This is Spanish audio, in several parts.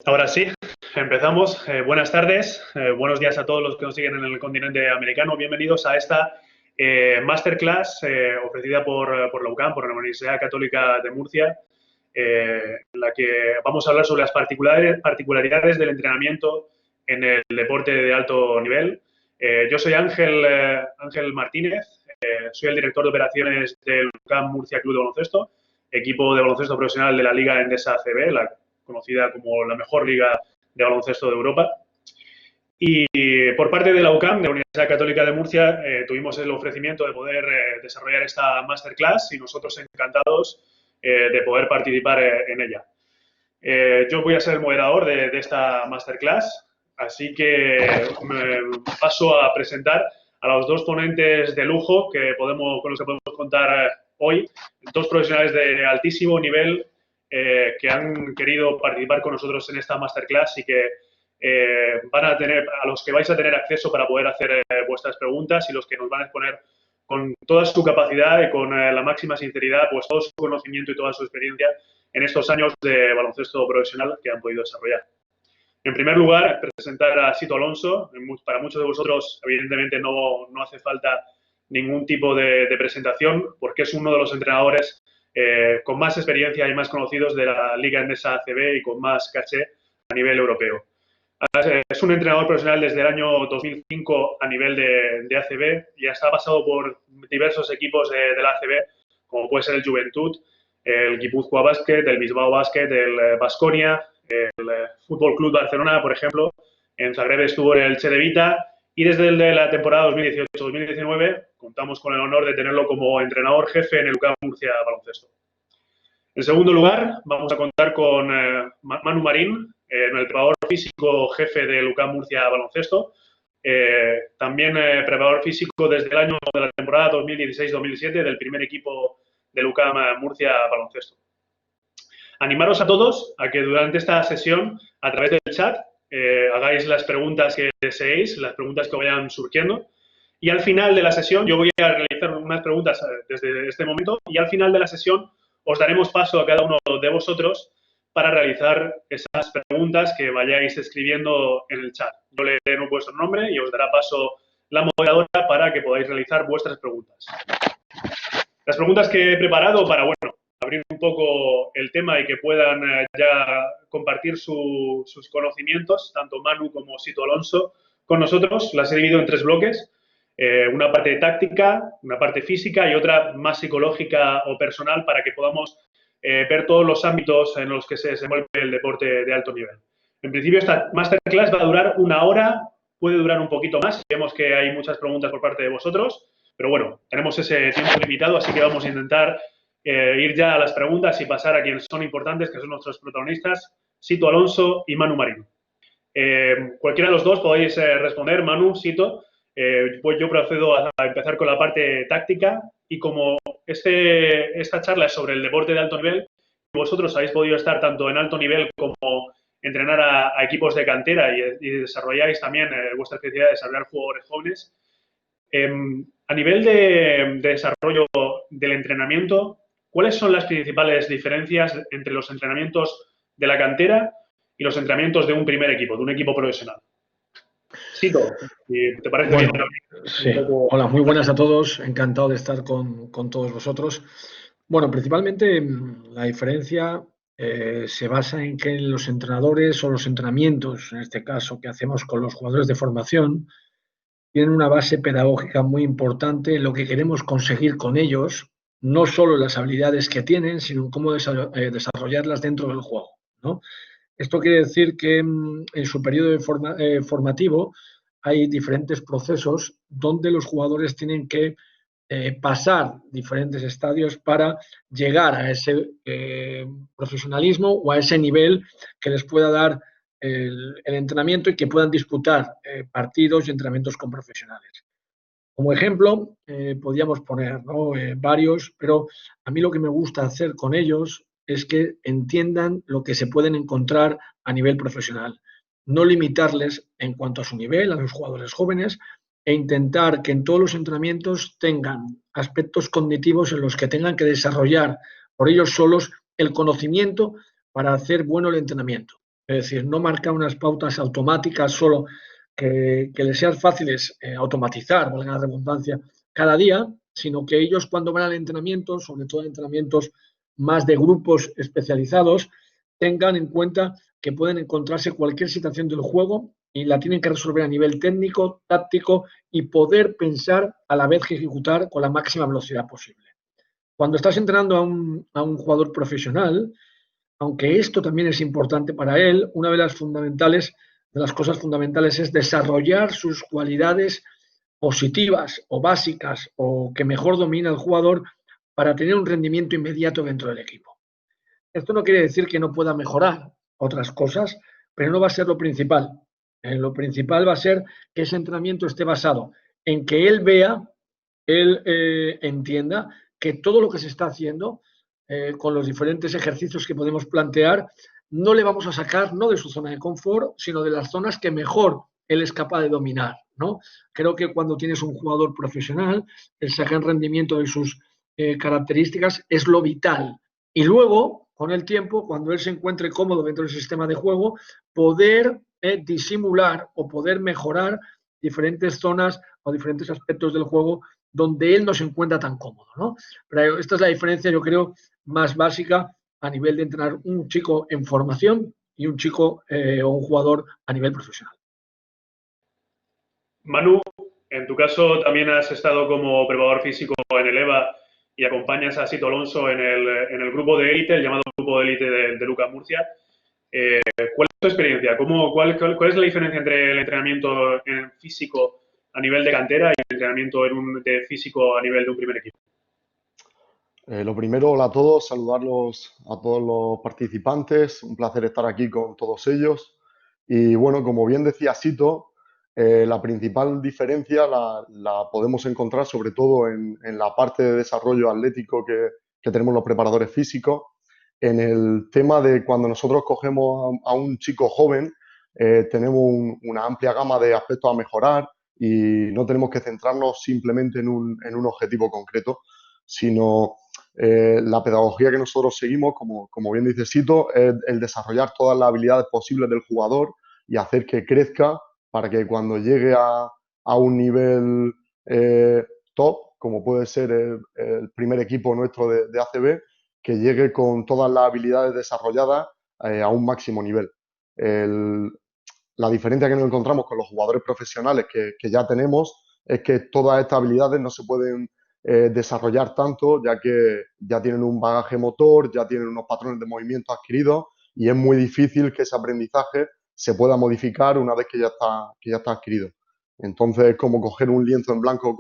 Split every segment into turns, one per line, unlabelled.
Ahora sí, empezamos. Buenas tardes, buenos días a todos los que nos siguen en el continente americano. Bienvenidos a esta masterclass ofrecida por la UCAM, por la Universidad Católica de Murcia, en la que vamos a hablar sobre las particularidades del entrenamiento en el deporte de alto nivel. Yo soy Ángel Martínez, soy el director de operaciones del UCAM Murcia Club de Baloncesto, equipo de baloncesto profesional de la Liga Endesa ACB, la conocida como la mejor liga de baloncesto de Europa. Y por parte de la UCAM, de la Universidad Católica de Murcia, tuvimos el ofrecimiento de poder desarrollar esta masterclass y nosotros encantados de poder participar en ella. Yo voy a ser el moderador de esta masterclass, así que me paso a presentar a los dos ponentes de lujo con los que podemos contar hoy, dos profesionales de altísimo nivel que han querido participar con nosotros en esta masterclass y que a los que vais a tener acceso para poder hacer vuestras preguntas y los que nos van a exponer con toda su capacidad y con la máxima sinceridad, pues todo su conocimiento y toda su experiencia en estos años de baloncesto profesional que han podido desarrollar. En primer lugar, presentar a Sito Alonso. Para muchos de vosotros, evidentemente, no hace falta ningún tipo de presentación porque es uno de los entrenadores con más experiencia y más conocidos de la Liga Endesa ACB y con más caché a nivel europeo. Es un entrenador profesional desde el año 2005 a nivel de ACB y ha pasado por diversos equipos de la ACB, como puede ser el Juventud, el Guipúzcoa Basket, el Bilbao Basket, el Baskonia, el Fútbol Club Barcelona, por ejemplo. En Zagreb estuvo en el Che de Vita y desde la temporada 2018-2019 contamos con el honor de tenerlo como entrenador jefe en el UCAM Murcia Baloncesto. En segundo lugar, vamos a contar con Manu Marín, el preparador físico jefe del UCAM Murcia Baloncesto. También preparador físico desde el año de la temporada 2016-2017 del primer equipo del UCAM Murcia Baloncesto. Animaros a todos a que durante esta sesión, a través del chat, hagáis las preguntas que deseéis, las preguntas que vayan surgiendo. Y al final de la sesión, yo voy a realizar unas preguntas desde este momento y al final de la sesión os daremos paso a cada uno de vosotros para realizar esas preguntas que vayáis escribiendo en el chat. Yo leeré vuestro nombre y os dará paso la moderadora para que podáis realizar vuestras preguntas. Las preguntas que he preparado para, abrir un poco el tema y que puedan ya compartir sus conocimientos, tanto Manu como Sito Alonso, con nosotros, las he dividido en tres bloques. Una parte táctica, una parte física y otra más psicológica o personal para que podamos ver todos los ámbitos en los que se desenvuelve el deporte de alto nivel. En principio, esta masterclass va a durar 1 hora, puede durar un poquito más. Vemos que hay muchas preguntas por parte de vosotros, pero bueno, tenemos ese tiempo limitado, así que vamos a intentar ir ya a las preguntas y pasar a quienes son importantes, que son nuestros protagonistas, Sito Alonso y Manu Marín. Cualquiera de los dos podéis responder, Manu, Sito. Pues yo procedo a empezar con la parte táctica y como esta charla es sobre el deporte de alto nivel, vosotros habéis podido estar tanto en alto nivel como entrenar a equipos de cantera y desarrolláis también vuestra especialidad de desarrollar jugadores jóvenes. A nivel de desarrollo del entrenamiento, ¿cuáles son las principales diferencias entre los entrenamientos de la cantera y los entrenamientos de un primer equipo, de un equipo profesional? Sito, ¿te parece bien?
Sí. Hola, muy buenas a todos. Encantado de estar con todos vosotros. Bueno, principalmente la diferencia se basa en que los entrenadores o los entrenamientos, en este caso, que hacemos con los jugadores de formación, tienen una base pedagógica muy importante en lo que queremos conseguir con ellos, no solo las habilidades que tienen, sino cómo desarrollarlas dentro del juego, ¿no? Esto quiere decir que en su periodo formativo hay diferentes procesos donde los jugadores tienen que pasar diferentes estadios para llegar a ese profesionalismo o a ese nivel que les pueda dar el entrenamiento y que puedan disputar partidos y entrenamientos con profesionales. Como ejemplo, podríamos poner, ¿no? Varios, pero a mí lo que me gusta hacer con ellos es que entiendan lo que se pueden encontrar a nivel profesional. No limitarles en cuanto a su nivel, a los jugadores jóvenes, e intentar que en todos los entrenamientos tengan aspectos cognitivos en los que tengan que desarrollar por ellos solos el conocimiento para hacer bueno el entrenamiento. Es decir, no marcar unas pautas automáticas solo que les sean fáciles automatizar, valga la redundancia, cada día, sino que ellos cuando van al entrenamiento, sobre todo en entrenamientos más de grupos especializados, tengan en cuenta que pueden encontrarse cualquier situación del juego y la tienen que resolver a nivel técnico, táctico y poder pensar a la vez que ejecutar con la máxima velocidad posible. Cuando estás entrenando a un jugador profesional, aunque esto también es importante para él, una de las cosas fundamentales es desarrollar sus cualidades positivas o básicas o que mejor domina el jugador para tener un rendimiento inmediato dentro del equipo. Esto no quiere decir que no pueda mejorar otras cosas, pero no va a ser lo principal. Lo principal va a ser que ese entrenamiento esté basado en que él vea, él entienda que todo lo que se está haciendo con los diferentes ejercicios que podemos plantear, no le vamos a sacar no de su zona de confort, sino de las zonas que mejor él es capaz de dominar, ¿no? Creo que cuando tienes un jugador profesional, el sacar rendimiento de sus características es lo vital. Y luego, con el tiempo, cuando él se encuentre cómodo dentro del sistema de juego, poder disimular o poder mejorar diferentes zonas o diferentes aspectos del juego donde él no se encuentra tan cómodo, ¿no? Pero esta es la diferencia, yo creo, más básica a nivel de entrenar un chico en formación y un chico o un jugador a nivel profesional.
Manu, en tu caso también has estado como preparador físico en el EVA y acompañas a Sito Alonso en el grupo de élite, el llamado grupo de élite de Lucas Murcia. ¿Cuál es tu experiencia? ¿Cuál es la diferencia entre el entrenamiento en físico a nivel de cantera y el entrenamiento de físico a nivel de un primer equipo?
Lo primero, hola a todos, saludarlos a todos los participantes, un placer estar aquí con todos ellos. Y bueno, como bien decía Sito, la principal diferencia la podemos encontrar sobre todo en la parte de desarrollo atlético que tenemos los preparadores físicos, en el tema de cuando nosotros cogemos a un chico joven, tenemos una amplia gama de aspectos a mejorar y no tenemos que centrarnos simplemente en un objetivo concreto, sino la pedagogía que nosotros seguimos, como bien dice Sito, es el desarrollar todas las habilidades posibles del jugador y hacer que crezca para que cuando llegue a un nivel top, como puede ser el primer equipo nuestro de ACB, que llegue con todas las habilidades desarrolladas a un máximo nivel. La diferencia que nos encontramos con los jugadores profesionales que ya tenemos es que todas estas habilidades no se pueden desarrollar tanto, ya que ya tienen un bagaje motor, ya tienen unos patrones de movimiento adquiridos y es muy difícil que ese aprendizaje se pueda modificar una vez que ya está adquirido. Entonces es como coger un lienzo en blanco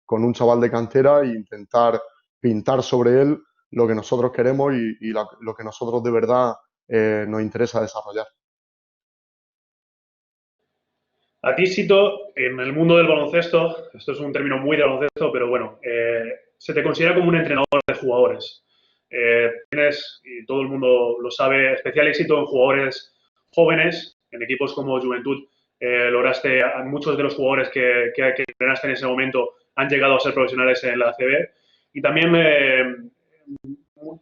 con un chaval de cantera e intentar pintar sobre él lo que nosotros queremos y lo que nosotros de verdad nos interesa desarrollar.
A ti, Sito, en el mundo del baloncesto, esto es un término muy de baloncesto, pero bueno, se te considera como un entrenador de jugadores. Tienes, y todo el mundo lo sabe, especial éxito en jugadores jóvenes, en equipos como Juventud. Lograste, a muchos de los jugadores que entrenaste en ese momento han llegado a ser profesionales en la ACB. Y también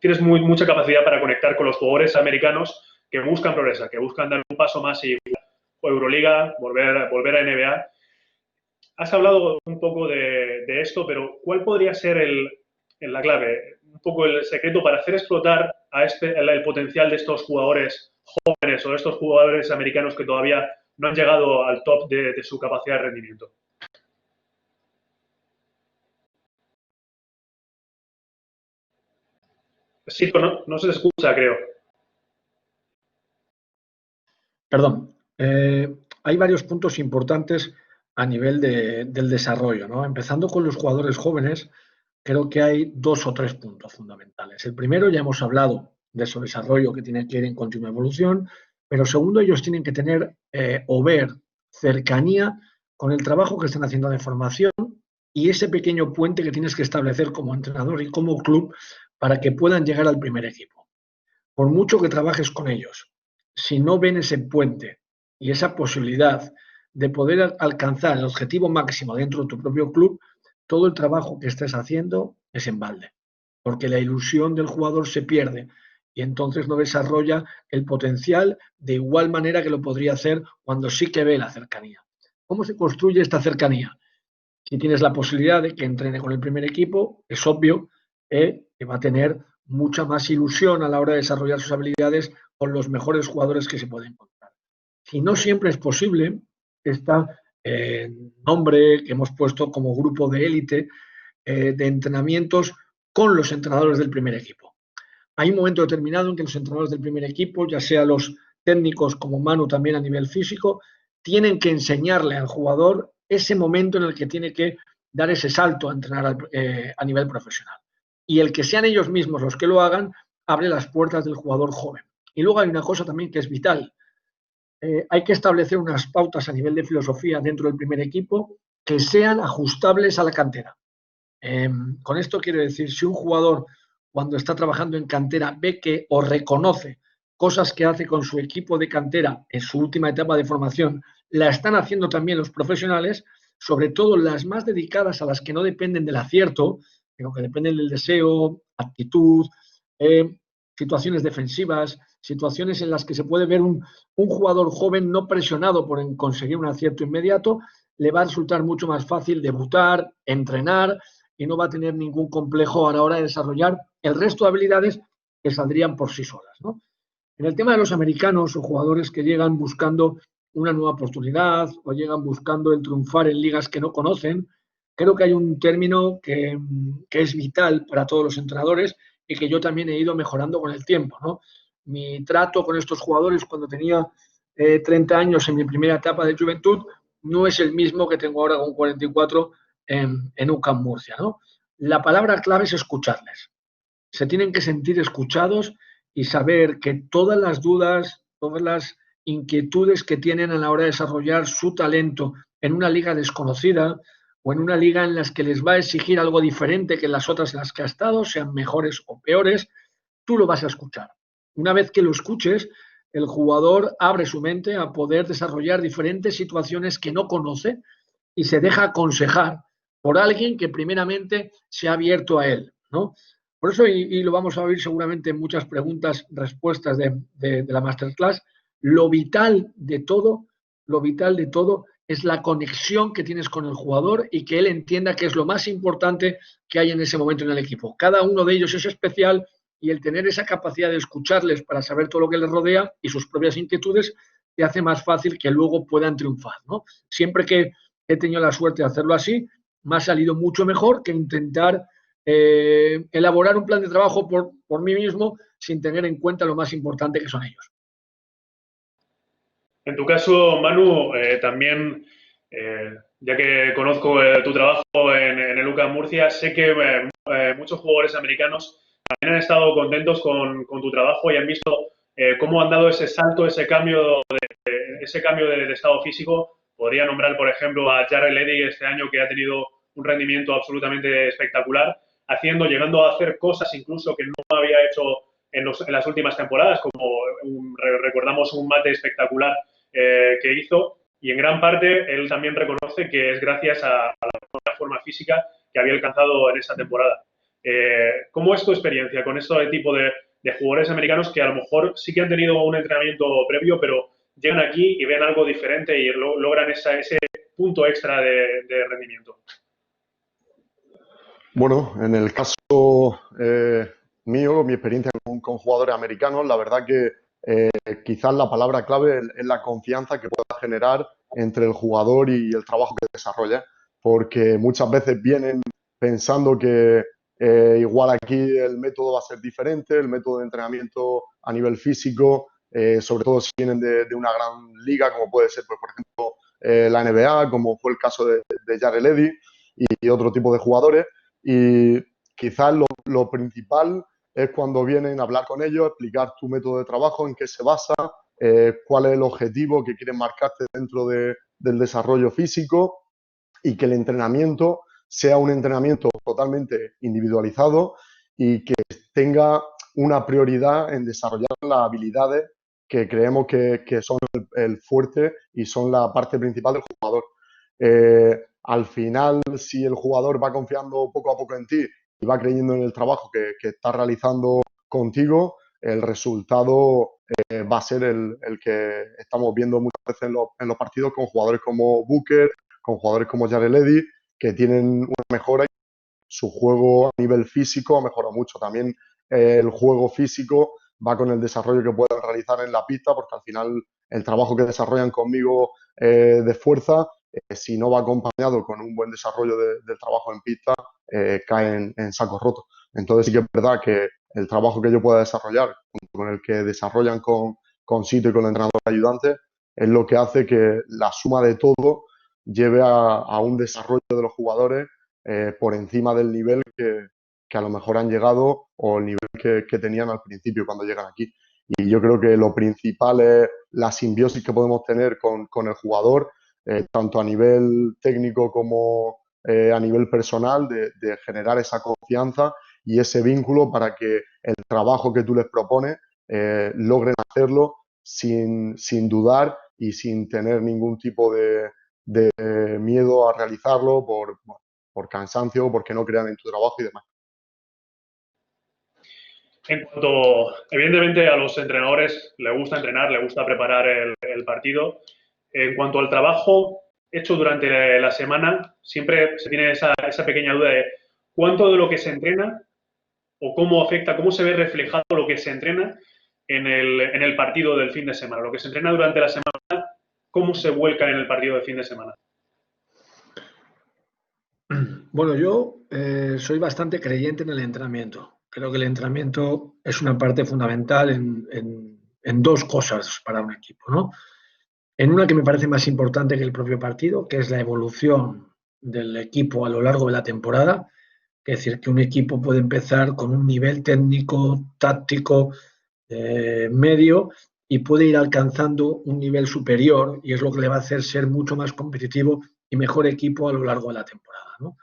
tienes mucha capacidad para conectar con los jugadores americanos que buscan progresar, que buscan dar un paso más y Euroliga, volver a NBA. Has hablado un poco de esto, pero ¿cuál podría ser la clave, un poco el secreto para hacer explotar el potencial de estos jugadores jóvenes o de estos jugadores americanos que todavía no han llegado al top de su capacidad de rendimiento? Sí, no se escucha, creo.
Perdón. Hay varios puntos importantes a nivel del desarrollo, ¿no? Empezando con los jugadores jóvenes, creo que hay dos o tres puntos fundamentales. El primero, ya hemos hablado de su desarrollo que tiene que ir en continua evolución, pero segundo, ellos tienen que tener o ver cercanía con el trabajo que están haciendo de formación y ese pequeño puente que tienes que establecer como entrenador y como club para que puedan llegar al primer equipo. Por mucho que trabajes con ellos, si no ven ese puente y esa posibilidad de poder alcanzar el objetivo máximo dentro de tu propio club, todo el trabajo que estés haciendo es en balde, porque la ilusión del jugador se pierde y entonces no desarrolla el potencial de igual manera que lo podría hacer cuando sí que ve la cercanía. ¿Cómo se construye esta cercanía? Si tienes la posibilidad de que entrene con el primer equipo, es obvio que va a tener mucha más ilusión a la hora de desarrollar sus habilidades con los mejores jugadores que se pueden encontrar. Si no siempre es posible, está nombre que hemos puesto como grupo de élite de entrenamientos con los entrenadores del primer equipo. Hay un momento determinado en que los entrenadores del primer equipo, ya sea los técnicos como Manu también a nivel físico, tienen que enseñarle al jugador ese momento en el que tiene que dar ese salto a entrenar a nivel profesional. Y el que sean ellos mismos los que lo hagan, abre las puertas del jugador joven. Y luego hay una cosa también que es vital. Hay que establecer unas pautas a nivel de filosofía dentro del primer equipo que sean ajustables a la cantera. Con esto quiero decir, si un jugador cuando está trabajando en cantera ve que o reconoce cosas que hace con su equipo de cantera en su última etapa de formación, la están haciendo también los profesionales, sobre todo las más dedicadas a las que no dependen del acierto, sino que dependen del deseo, actitud, situaciones defensivas, situaciones en las que se puede ver un jugador joven no presionado por conseguir un acierto inmediato, le va a resultar mucho más fácil debutar, entrenar y no va a tener ningún complejo a la hora de desarrollar el resto de habilidades que saldrían por sí solas, ¿no? En el tema de los americanos o jugadores que llegan buscando una nueva oportunidad o llegan buscando el triunfar en ligas que no conocen, creo que hay un término que es vital para todos los entrenadores y que yo también he ido mejorando con el tiempo, ¿no? Mi trato con estos jugadores cuando tenía 30 años en mi primera etapa de juventud no es el mismo que tengo ahora con 44 en UCAM Murcia, ¿no? La palabra clave es escucharles. Se tienen que sentir escuchados y saber que todas las dudas, todas las inquietudes que tienen a la hora de desarrollar su talento en una liga desconocida o en una liga en las que les va a exigir algo diferente que las otras en las que ha estado, sean mejores o peores, tú lo vas a escuchar. Una vez que lo escuches, el jugador abre su mente a poder desarrollar diferentes situaciones que no conoce y se deja aconsejar por alguien que primeramente se ha abierto a él, ¿no? Por eso, y lo vamos a oír seguramente en muchas preguntas, respuestas de la masterclass, lo vital de todo es la conexión que tienes con el jugador y que él entienda que es lo más importante que hay en ese momento en el equipo. Cada uno de ellos es especial y el tener esa capacidad de escucharles para saber todo lo que les rodea y sus propias inquietudes te hace más fácil que luego puedan triunfar, ¿no? Siempre que he tenido la suerte de hacerlo así, me ha salido mucho mejor que intentar elaborar un plan de trabajo por mí mismo sin tener en cuenta lo más importante que son ellos.
En tu caso, Manu, también, ya que conozco tu trabajo en el UCAM Murcia, sé que muchos jugadores americanos también han estado contentos con tu trabajo y han visto cómo han dado ese salto, ese cambio de estado físico. Podría nombrar, por ejemplo, a Jarrell Eddy este año, que ha tenido un rendimiento absolutamente espectacular, llegando a hacer cosas incluso que no había hecho en las últimas temporadas, como recordamos un mate espectacular que hizo, y en gran parte él también reconoce que es gracias a la forma física que había alcanzado en esa temporada. ¿Cómo es tu experiencia con este tipo de jugadores americanos que a lo mejor sí que han tenido un entrenamiento previo, pero llegan aquí y ven algo diferente y logran ese punto extra de rendimiento?
Bueno, en el caso mío, mi experiencia con jugadores americanos, la verdad que quizás la palabra clave es la confianza que pueda generar entre el jugador y el trabajo que desarrolla, porque muchas veces vienen pensando que igual aquí el método va a ser diferente, el método de entrenamiento a nivel físico, sobre todo si vienen de una gran liga, como puede ser, pues, por ejemplo, la NBA, como fue el caso de Jarrell Eddy y otro tipo de jugadores. Y quizás lo principal es cuando vienen a hablar con ellos, explicar tu método de trabajo, en qué se basa, cuál es el objetivo que quieren marcarte dentro del desarrollo físico y que el entrenamiento sea un entrenamiento totalmente individualizado y que tenga una prioridad en desarrollar las habilidades que creemos que son el fuerte y son la parte principal del jugador. Al final, si el jugador va confiando poco a poco en ti y va creyendo en el trabajo que está realizando contigo, el resultado va a ser el que estamos viendo muchas veces en los partidos con jugadores como Booker, con jugadores como Jared Eddy, que tienen una mejora. Su juego a nivel físico ha mejorado mucho. También el juego físico va con el desarrollo que pueden realizar en la pista, porque al final el trabajo que desarrollan conmigo de fuerza, si no va acompañado con un buen desarrollo del trabajo en pista, cae en saco roto. Entonces sí que es verdad que el trabajo que yo pueda desarrollar, junto con el que desarrollan con Sito y con el entrenador ayudante, es lo que hace que la suma de todo lleve a un desarrollo de los jugadores por encima del nivel que a lo mejor han llegado o el nivel que tenían al principio cuando llegan aquí. Y yo creo que lo principal es la simbiosis que podemos tener con el jugador, tanto a nivel técnico como a nivel personal, de generar esa confianza y ese vínculo para que el trabajo que tú les propones logren hacerlo sin dudar y sin tener ningún tipo de miedo a realizarlo por cansancio, porque no crean en tu trabajo y demás.
En cuanto, evidentemente, a los entrenadores les gusta entrenar, les gusta preparar el partido. En cuanto al trabajo hecho durante la semana, siempre se tiene esa pequeña duda de cuánto de lo que se entrena o cómo afecta, cómo se ve reflejado lo que se entrena en el partido del fin de semana. Lo que se entrena durante la semana, ¿cómo se vuelca en el partido del fin de semana?
Bueno, yo soy bastante creyente en el entrenamiento. Creo que el entrenamiento es una parte fundamental en dos cosas para un equipo, ¿no? En una que me parece más importante que el propio partido, que es la evolución del equipo a lo largo de la temporada. Es decir, que un equipo puede empezar con un nivel técnico, táctico, medio, y puede ir alcanzando un nivel superior, y es lo que le va a hacer ser mucho más competitivo y mejor equipo a lo largo de la temporada, ¿no?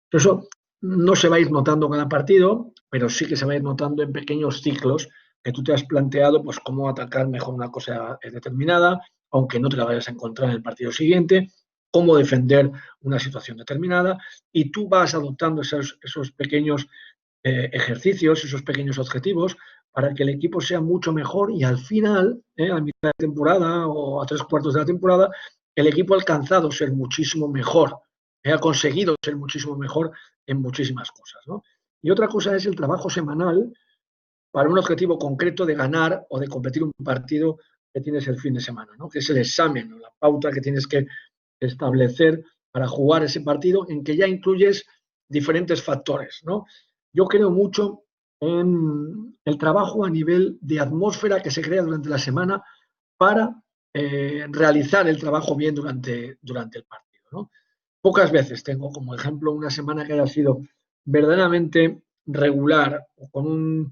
Eso no se va a ir notando cada partido, pero sí que se va a ir notando en pequeños ciclos que tú te has planteado, pues cómo atacar mejor una cosa determinada, aunque no te la vayas a encontrar en el partido siguiente, cómo defender una situación determinada, y tú vas adoptando esos pequeños ejercicios, esos pequeños objetivos, para que el equipo sea mucho mejor y al final, a mitad de temporada o a 3/4 de la temporada, el equipo ha alcanzado ser muchísimo mejor, ha conseguido ser muchísimo mejor en muchísimas cosas, ¿no? Y otra cosa es el trabajo semanal para un objetivo concreto de ganar o de competir un partido que tienes el fin de semana, ¿no? Que es el examen o la pauta que tienes que establecer para jugar ese partido, en que ya incluyes diferentes factores, ¿no? Yo creo mucho en el trabajo a nivel de atmósfera que se crea durante la semana para realizar el trabajo bien durante el partido, ¿no? Pocas veces tengo como ejemplo una semana que haya sido verdaderamente regular o con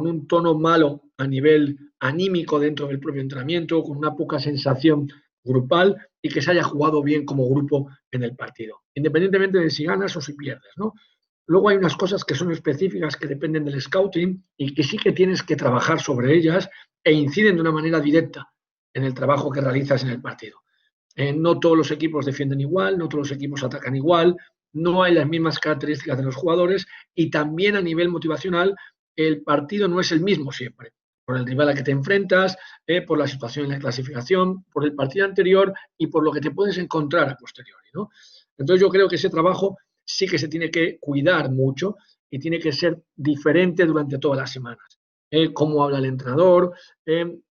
un tono malo a nivel anímico dentro del propio entrenamiento, con una poca sensación grupal y que se haya jugado bien como grupo en el partido, independientemente de si ganas o si pierdes, ¿no? Luego hay unas cosas que son específicas que dependen del scouting y que sí que tienes que trabajar sobre ellas e inciden de una manera directa en el trabajo que realizas en el partido. No todos los equipos defienden igual, no todos los equipos atacan igual, no hay las mismas características de los jugadores y también a nivel motivacional el partido no es el mismo siempre, por el rival al que te enfrentas, por la situación en la clasificación, por el partido anterior y por lo que te puedes encontrar a posteriori, ¿no? Entonces yo creo que ese trabajo sí que se tiene que cuidar mucho y tiene que ser diferente durante todas las semanas. Cómo habla el entrenador,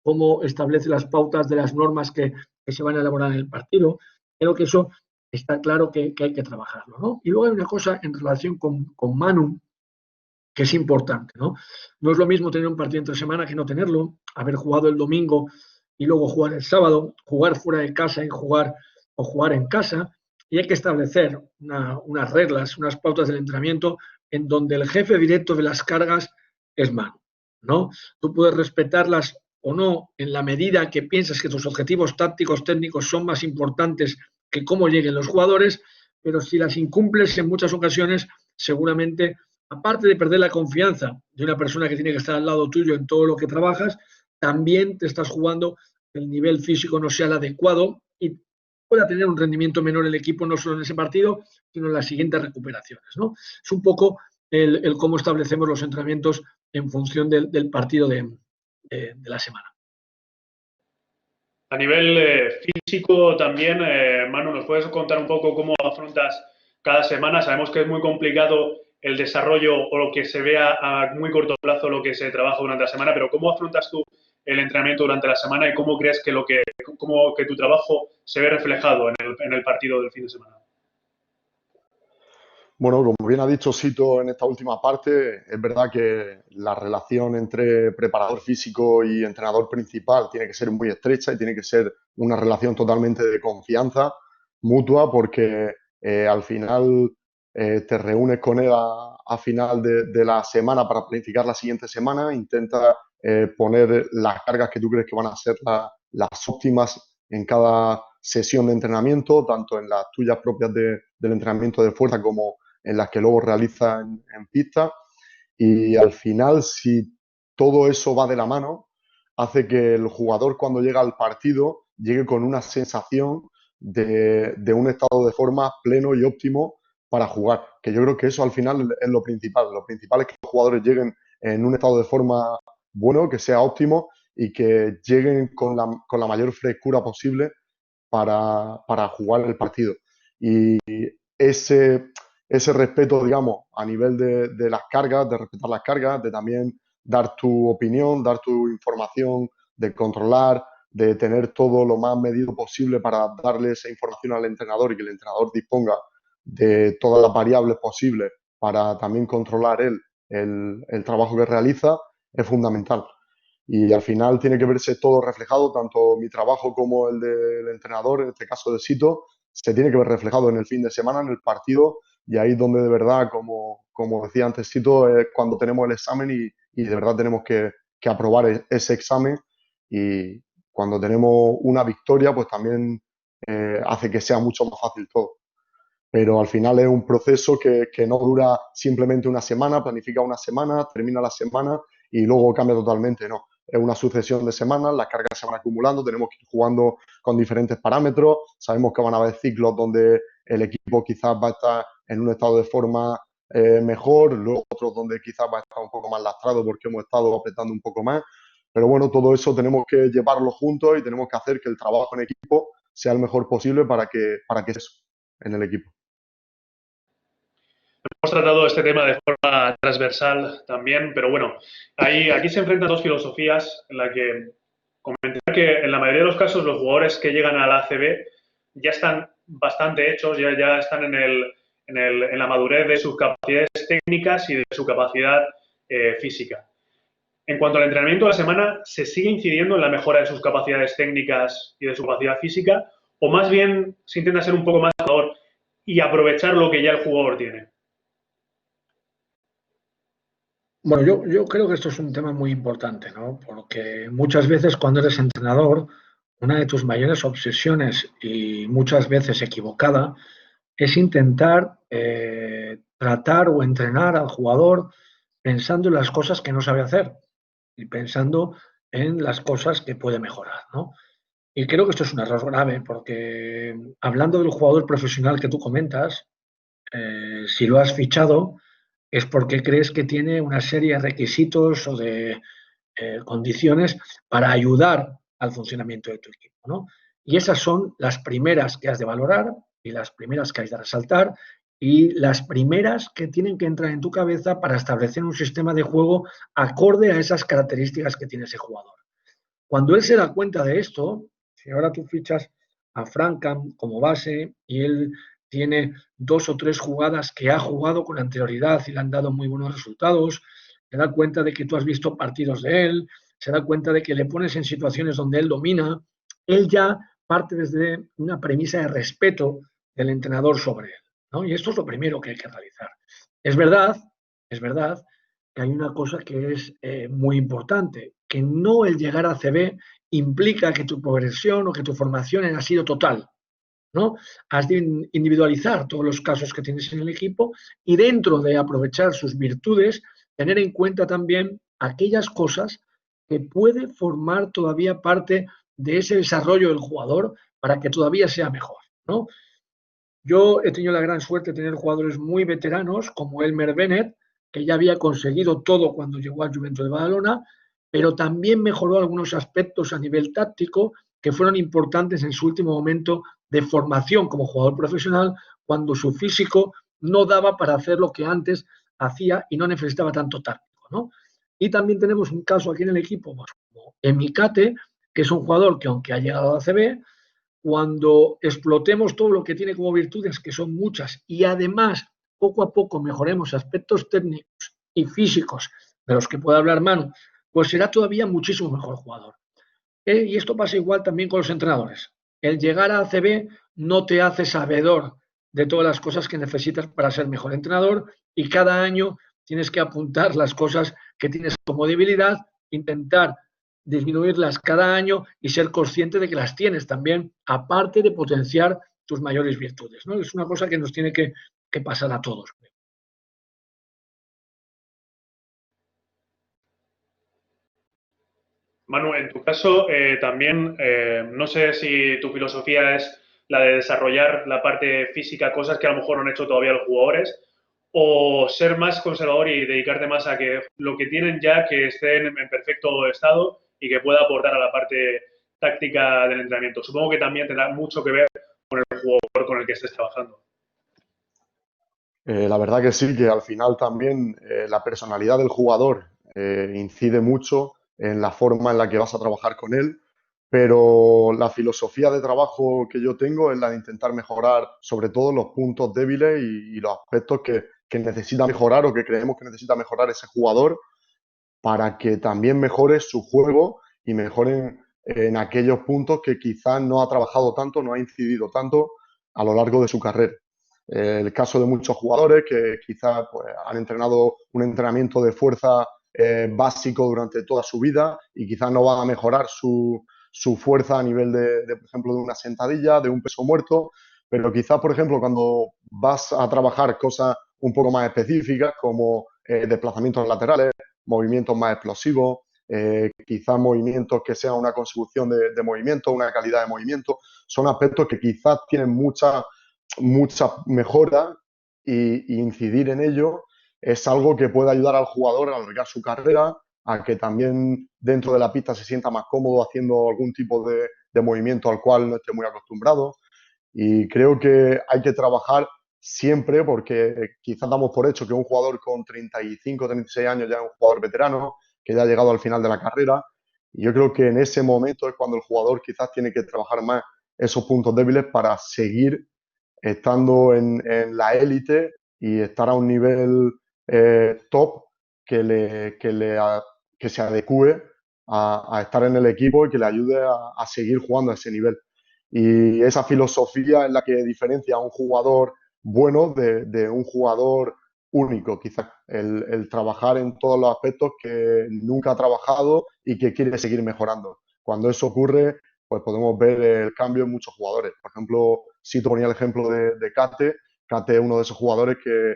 cómo establece las pautas de las normas que se van a elaborar en el partido. Creo que eso está claro que hay que trabajarlo, ¿no? Y luego hay una cosa en relación con Manu que es importante, ¿no? No es lo mismo tener un partido entre semana que no tenerlo, haber jugado el domingo y luego jugar el sábado, jugar fuera de casa y jugar en casa, y hay que establecer unas reglas, unas pautas del entrenamiento en donde el jefe directo de las cargas es Manu, ¿no? Tú puedes respetarlas o no en la medida que piensas que tus objetivos tácticos, técnicos son más importantes que cómo lleguen los jugadores, pero si las incumples en muchas ocasiones, seguramente, aparte de perder la confianza de una persona que tiene que estar al lado tuyo en todo lo que trabajas, también te estás jugando que el nivel físico no sea el adecuado y pueda tener un rendimiento menor el equipo, no solo en ese partido, sino en las siguientes recuperaciones, ¿no? Es un poco el cómo establecemos los entrenamientos en función del partido de de la semana.
A nivel físico también, Manu, ¿nos puedes contar un poco cómo afrontas cada semana? Sabemos que es muy complicado el desarrollo o lo que se vea a muy corto plazo, lo que se trabaja durante la semana, pero ¿cómo afrontas tú el entrenamiento durante la semana y cómo crees que que tu trabajo se ve reflejado en el partido del fin de semana?
Bueno, como bien ha dicho Sito en esta última parte, es verdad que la relación entre preparador físico y entrenador principal tiene que ser muy estrecha y tiene que ser una relación totalmente de confianza mutua porque al final te reúnes con él a final de la semana para planificar la siguiente semana, intenta poner las cargas que tú crees que van a ser las óptimas en cada sesión de entrenamiento, tanto en las tuyas propias del entrenamiento de fuerza como en las que luego realiza en pista. Y al final, si todo eso va de la mano, hace que el jugador cuando llega al partido llegue con una sensación de un estado de forma pleno y óptimo para jugar. Que yo creo que eso al final es lo principal. Lo principal es que los jugadores lleguen en un estado de forma bueno, que sea óptimo y que lleguen con la mayor frescura posible para jugar el partido. Y ese, ese respeto, digamos, a nivel de las cargas, de respetar las cargas, de también dar tu opinión, dar tu información, de controlar, de tener todo lo más medido posible para darle esa información al entrenador y que el entrenador disponga de todas las variables posibles para también controlar él el trabajo que realiza, es fundamental. Y al final tiene que verse todo reflejado, tanto mi trabajo como el del entrenador, en este caso de Sito, se tiene que ver reflejado en el fin de semana, en el partido, y ahí es donde de verdad, como decía antes Sito, es cuando tenemos el examen y de verdad tenemos que aprobar ese examen y cuando tenemos una victoria, pues también hace que sea mucho más fácil todo. Pero al final es un proceso que no dura simplemente una semana, planifica una semana, termina la semana y luego cambia totalmente, no. Es una sucesión de semanas, las cargas se van acumulando, tenemos que ir jugando con diferentes parámetros, sabemos que van a haber ciclos donde el equipo quizás va a estar en un estado de forma mejor, luego otros donde quizás va a estar un poco más lastrado porque hemos estado apretando un poco más, pero bueno, todo eso tenemos que llevarlo juntos y tenemos que hacer que el trabajo en equipo sea el mejor posible para que eso en el equipo.
Hemos tratado este tema de forma transversal también, pero bueno, aquí se enfrentan dos filosofías en la que comentar que en la mayoría de los casos los jugadores que llegan a la ACB ya están bastante hechos, ya están en la madurez de sus capacidades técnicas y de su capacidad física. En cuanto al entrenamiento de la semana, ¿se sigue incidiendo en la mejora de sus capacidades técnicas y de su capacidad física? ¿O más bien se intenta ser un poco más jugador y aprovechar lo que ya el jugador tiene?
Bueno, yo creo que esto es un tema muy importante, ¿no? Porque muchas veces cuando eres entrenador, una de tus mayores obsesiones, y muchas veces equivocada, es intentar tratar o entrenar al jugador pensando en las cosas que no sabe hacer y pensando en las cosas que puede mejorar, ¿no? Y creo que esto es un error grave porque hablando del jugador profesional que tú comentas, si lo has fichado es porque crees que tiene una serie de requisitos o de condiciones para ayudar al funcionamiento de tu equipo, ¿no? Y esas son las primeras que has de valorar y las primeras que has de resaltar y las primeras que tienen que entrar en tu cabeza para establecer un sistema de juego acorde a esas características que tiene ese jugador. Cuando él se da cuenta de esto, si ahora tú fichas a Frankham como base y él tiene 2 o 3 jugadas que ha jugado con anterioridad y le han dado muy buenos resultados, se da cuenta de que tú has visto partidos de él, se da cuenta de que le pones en situaciones donde él domina, él ya parte desde una premisa de respeto del entrenador sobre él, ¿no? Y esto es lo primero que hay que realizar. Es verdad, es verdad que hay una cosa que es muy importante, que no el llegar a CB implica que tu progresión o que tu formación haya sido total, ¿no? Has de individualizar todos los casos que tienes en el equipo y dentro de aprovechar sus virtudes, tener en cuenta también aquellas cosas que puede formar todavía parte de ese desarrollo del jugador para que todavía sea mejor, ¿no? Yo he tenido la gran suerte de tener jugadores muy veteranos como Elmer Bennett, que ya había conseguido todo cuando llegó al Juventud de Badalona, pero también mejoró algunos aspectos a nivel táctico que fueron importantes en su último momento de formación como jugador profesional, cuando su físico no daba para hacer lo que antes hacía y no necesitaba tanto táctico, ¿no? Y también tenemos un caso aquí en el equipo, pues, como Emicate, que es un jugador que, aunque ha llegado a ACB, cuando explotemos todo lo que tiene como virtudes, que son muchas, y además poco a poco mejoremos aspectos técnicos y físicos de los que puede hablar Manu, pues será todavía muchísimo mejor jugador. Y esto pasa igual también con los entrenadores. El llegar a ACB no te hace sabedor de todas las cosas que necesitas para ser mejor entrenador, y cada año tienes que apuntar las cosas que tienes como debilidad, intentar disminuirlas cada año y ser consciente de que las tienes también, aparte de potenciar tus mayores virtudes, ¿no? Es una cosa que nos tiene que pasar a todos.
Manu, en tu caso también, no sé si tu filosofía es la de desarrollar la parte física, cosas que a lo mejor no han hecho todavía los jugadores, o ser más conservador y dedicarte más a que lo que tienen ya que estén en perfecto estado y que pueda aportar a la parte táctica del entrenamiento. Supongo que también tendrá mucho que ver con el jugador con el que estés trabajando.
La verdad que sí, que al final también la personalidad del jugador incide mucho en la forma en la que vas a trabajar con él, pero la filosofía de trabajo que yo tengo es la de intentar mejorar sobre todo los puntos débiles y los aspectos que necesita mejorar o que creemos que necesita mejorar ese jugador para que también mejore su juego y mejore en aquellos puntos que quizás no ha trabajado tanto, no ha incidido tanto a lo largo de su carrera. El caso de muchos jugadores que quizás pues, han entrenado un entrenamiento de fuerza básico durante toda su vida y quizás no van a mejorar su fuerza a nivel por ejemplo, de una sentadilla, de un peso muerto, pero quizás, por ejemplo, cuando vas a trabajar cosas un poco más específicas como desplazamientos laterales, movimientos más explosivos, quizás movimientos que sean una consecución de movimiento, una calidad de movimiento, son aspectos que quizás tienen mucha mejora y incidir en ello es algo que puede ayudar al jugador a alargar su carrera, a que también dentro de la pista se sienta más cómodo haciendo algún tipo de movimiento al cual no esté muy acostumbrado. Y creo que hay que trabajar siempre porque quizás damos por hecho que un jugador con 35, 36 años ya es un jugador veterano, que ya ha llegado al final de la carrera. Y yo creo que en ese momento es cuando el jugador quizás tiene que trabajar más esos puntos débiles para seguir estando en la élite y estar a un nivel top que se adecue a estar en el equipo y que le ayude a seguir jugando a ese nivel. Y esa filosofía es la que diferencia a un jugador bueno de un jugador único, quizás. El trabajar en todos los aspectos que nunca ha trabajado y que quiere seguir mejorando. Cuando eso ocurre, pues podemos ver el cambio en muchos jugadores. Por ejemplo, si te ponía el ejemplo de Kate, Kate es uno de esos jugadores que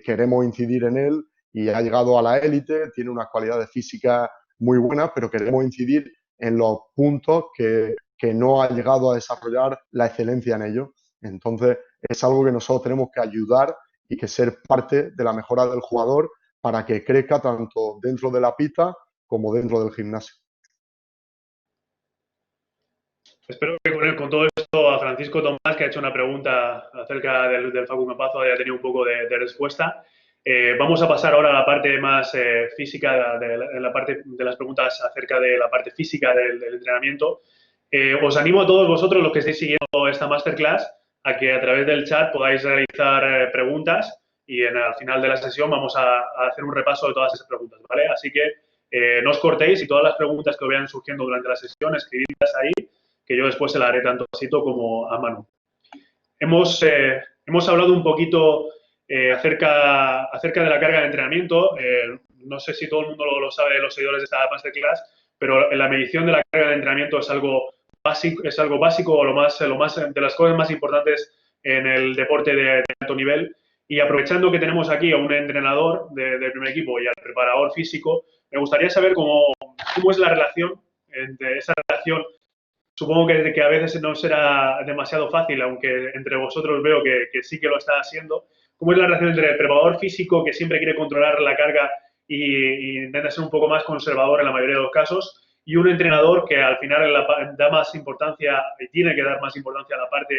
queremos incidir en él y ha llegado a la élite, tiene unas cualidades físicas muy buenas, pero queremos incidir en los puntos que no ha llegado a desarrollar la excelencia en ello. Entonces, es algo que nosotros tenemos que ayudar y que ser parte de la mejora del jugador para que crezca tanto dentro de la pista como dentro del gimnasio.
Espero que con todo esto a Francisco Tomás, que ha hecho una pregunta acerca del Facu Campazo, haya tenido un poco de respuesta. Vamos a pasar ahora a la parte más física, la parte de las preguntas acerca de la parte física del entrenamiento. Os animo a todos vosotros, los que estéis siguiendo esta masterclass, a que a través del chat podáis realizar preguntas y al final de la sesión vamos a hacer un repaso de todas esas preguntas, ¿vale? Así que no os cortéis y todas las preguntas que os vayan surgiendo durante la sesión, escribidlas ahí, que yo después se la haré tanto a Sito como a Manu. Hemos hablado un poquito acerca de la carga de entrenamiento. No sé si todo el mundo lo sabe, los seguidores de esta masterclass, pero la medición de la carga de entrenamiento es algo básico o lo más de las cosas más importantes en el deporte de alto nivel. Y aprovechando que tenemos aquí a un entrenador del primer equipo y al preparador físico, me gustaría saber cómo es la relación, entre esa relación. Supongo que a veces no será demasiado fácil, aunque entre vosotros veo que sí que lo está haciendo. ¿Cómo es la relación entre el preparador físico, que siempre quiere controlar la carga y intenta ser un poco más conservador en la mayoría de los casos, y un entrenador que al final da más importancia, tiene que dar más importancia a la parte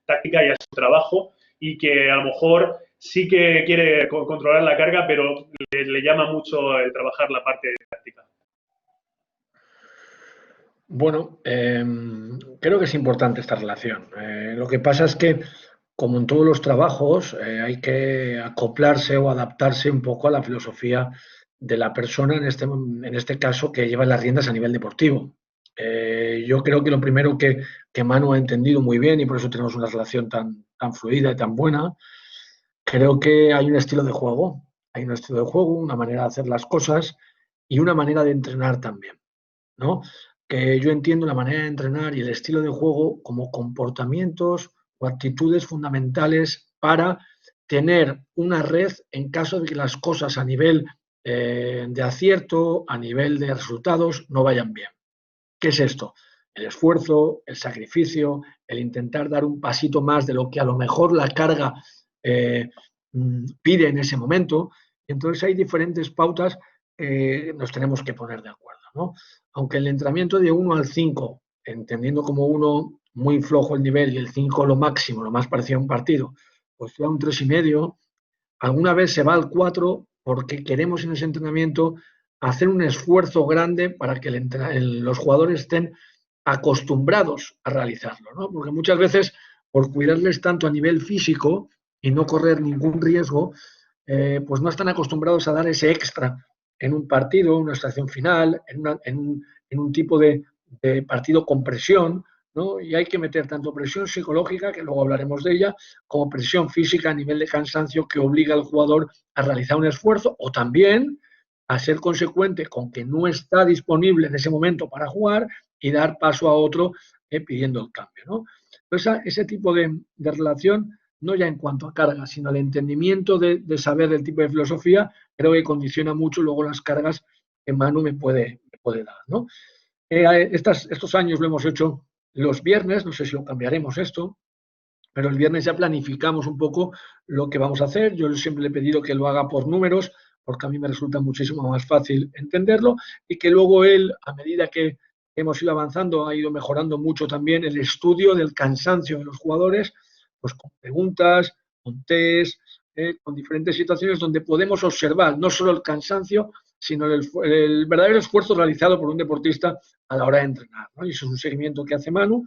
táctica y a su trabajo, y que a lo mejor sí que quiere controlar la carga, pero le llama mucho el trabajar la parte táctica.
Bueno, creo que es importante esta relación. Lo que pasa es que, como en todos los trabajos, hay que acoplarse o adaptarse un poco a la filosofía de la persona, en este caso, que lleva las riendas a nivel deportivo. Yo creo que lo primero que Manu ha entendido muy bien, y por eso tenemos una relación tan fluida y tan buena, creo que hay un estilo de juego. Hay un estilo de juego, una manera de hacer las cosas y una manera de entrenar también, ¿no? Que yo entiendo la manera de entrenar y el estilo de juego como comportamientos o actitudes fundamentales para tener una red en caso de que las cosas a nivel de acierto, a nivel de resultados, no vayan bien. ¿Qué es esto? El esfuerzo, el sacrificio, el intentar dar un pasito más de lo que a lo mejor la carga eh, pide en ese momento. Entonces hay diferentes pautas nos tenemos que poner de acuerdo, ¿no? Aunque el entrenamiento de 1 al 5, entendiendo como 1 muy flojo el nivel y el 5 lo máximo, lo más parecido a un partido, pues sea un 3,5, alguna vez se va al 4 porque queremos en ese entrenamiento hacer un esfuerzo grande para que los jugadores estén acostumbrados a realizarlo, ¿no? Porque muchas veces, por cuidarles tanto a nivel físico y no correr ningún riesgo, pues no están acostumbrados a dar ese extra en un partido, en una estación final, en un tipo de partido con presión, ¿no? Y hay que meter tanto presión psicológica, que luego hablaremos de ella, como presión física a nivel de cansancio que obliga al jugador a realizar un esfuerzo o también a ser consecuente con que no está disponible en ese momento para jugar y dar paso a otro pidiendo el cambio, ¿no? Entonces, ese tipo de relación, no ya en cuanto a carga, sino al entendimiento de saber del tipo de filosofía, creo que condiciona mucho luego las cargas que Manu me puede dar, ¿no? Estos años lo hemos hecho los viernes, no sé si lo cambiaremos esto, pero el viernes ya planificamos un poco lo que vamos a hacer. Yo siempre le he pedido que lo haga por números, porque a mí me resulta muchísimo más fácil entenderlo, y que luego él, a medida que hemos ido avanzando, ha ido mejorando mucho también el estudio del cansancio de los jugadores, pues con preguntas, con test, con diferentes situaciones donde podemos observar no solo el cansancio, sino el verdadero esfuerzo realizado por un deportista a la hora de entrenar, ¿no? Y eso es un seguimiento que hace Manu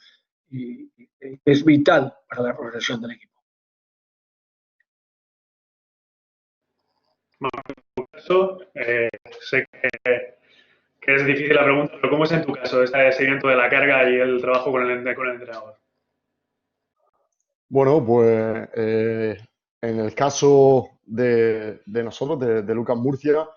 y es vital para la progresión del equipo.
Bueno, en tu caso, sé que es difícil la pregunta, pero ¿cómo es en tu caso este seguimiento de la carga y el trabajo con el entrenador?
Bueno, pues en el caso de nosotros, de Lucas Murcia,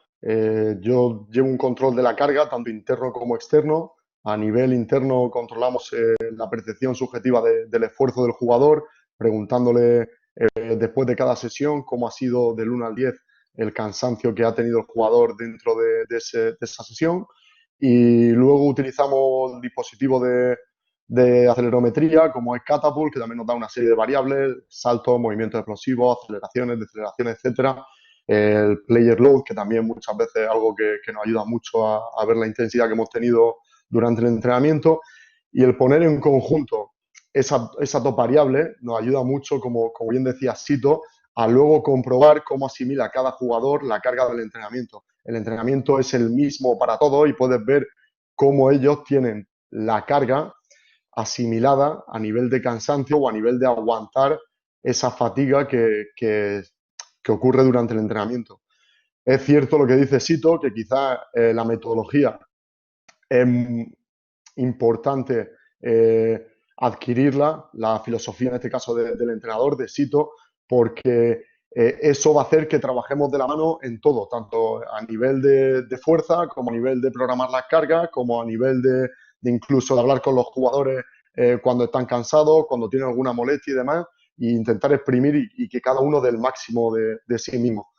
yo llevo un control de la carga, tanto interno como externo. A nivel interno controlamos la percepción subjetiva del esfuerzo del jugador, preguntándole después de cada sesión cómo ha sido del 1 al 10 el cansancio que ha tenido el jugador dentro de esa sesión. Y luego utilizamos el dispositivo de acelerometría, como es Catapult, que también nos da una serie de variables, saltos, movimientos explosivos, aceleraciones, deceleraciones, etcétera. El player load, que también muchas veces es algo que nos ayuda mucho a ver la intensidad que hemos tenido durante el entrenamiento. Y el poner en conjunto esas dos variables nos ayuda mucho, como bien decía Sito, a luego comprobar cómo asimila cada jugador la carga del entrenamiento. El entrenamiento es el mismo para todos y puedes ver cómo ellos tienen la carga asimilada a nivel de cansancio o a nivel de aguantar esa fatiga que ocurre durante el entrenamiento. Es cierto lo que dice Sito, que quizás la metodología es importante adquirirla, la filosofía en este caso del entrenador, de Sito, porque eso va a hacer que trabajemos de la mano en todo, tanto a nivel de fuerza, como a nivel de programar las cargas, como a nivel de incluso de hablar con los jugadores cuando están cansados, cuando tienen alguna molestia y demás, e intentar exprimir y que cada uno dé el máximo de sí mismo.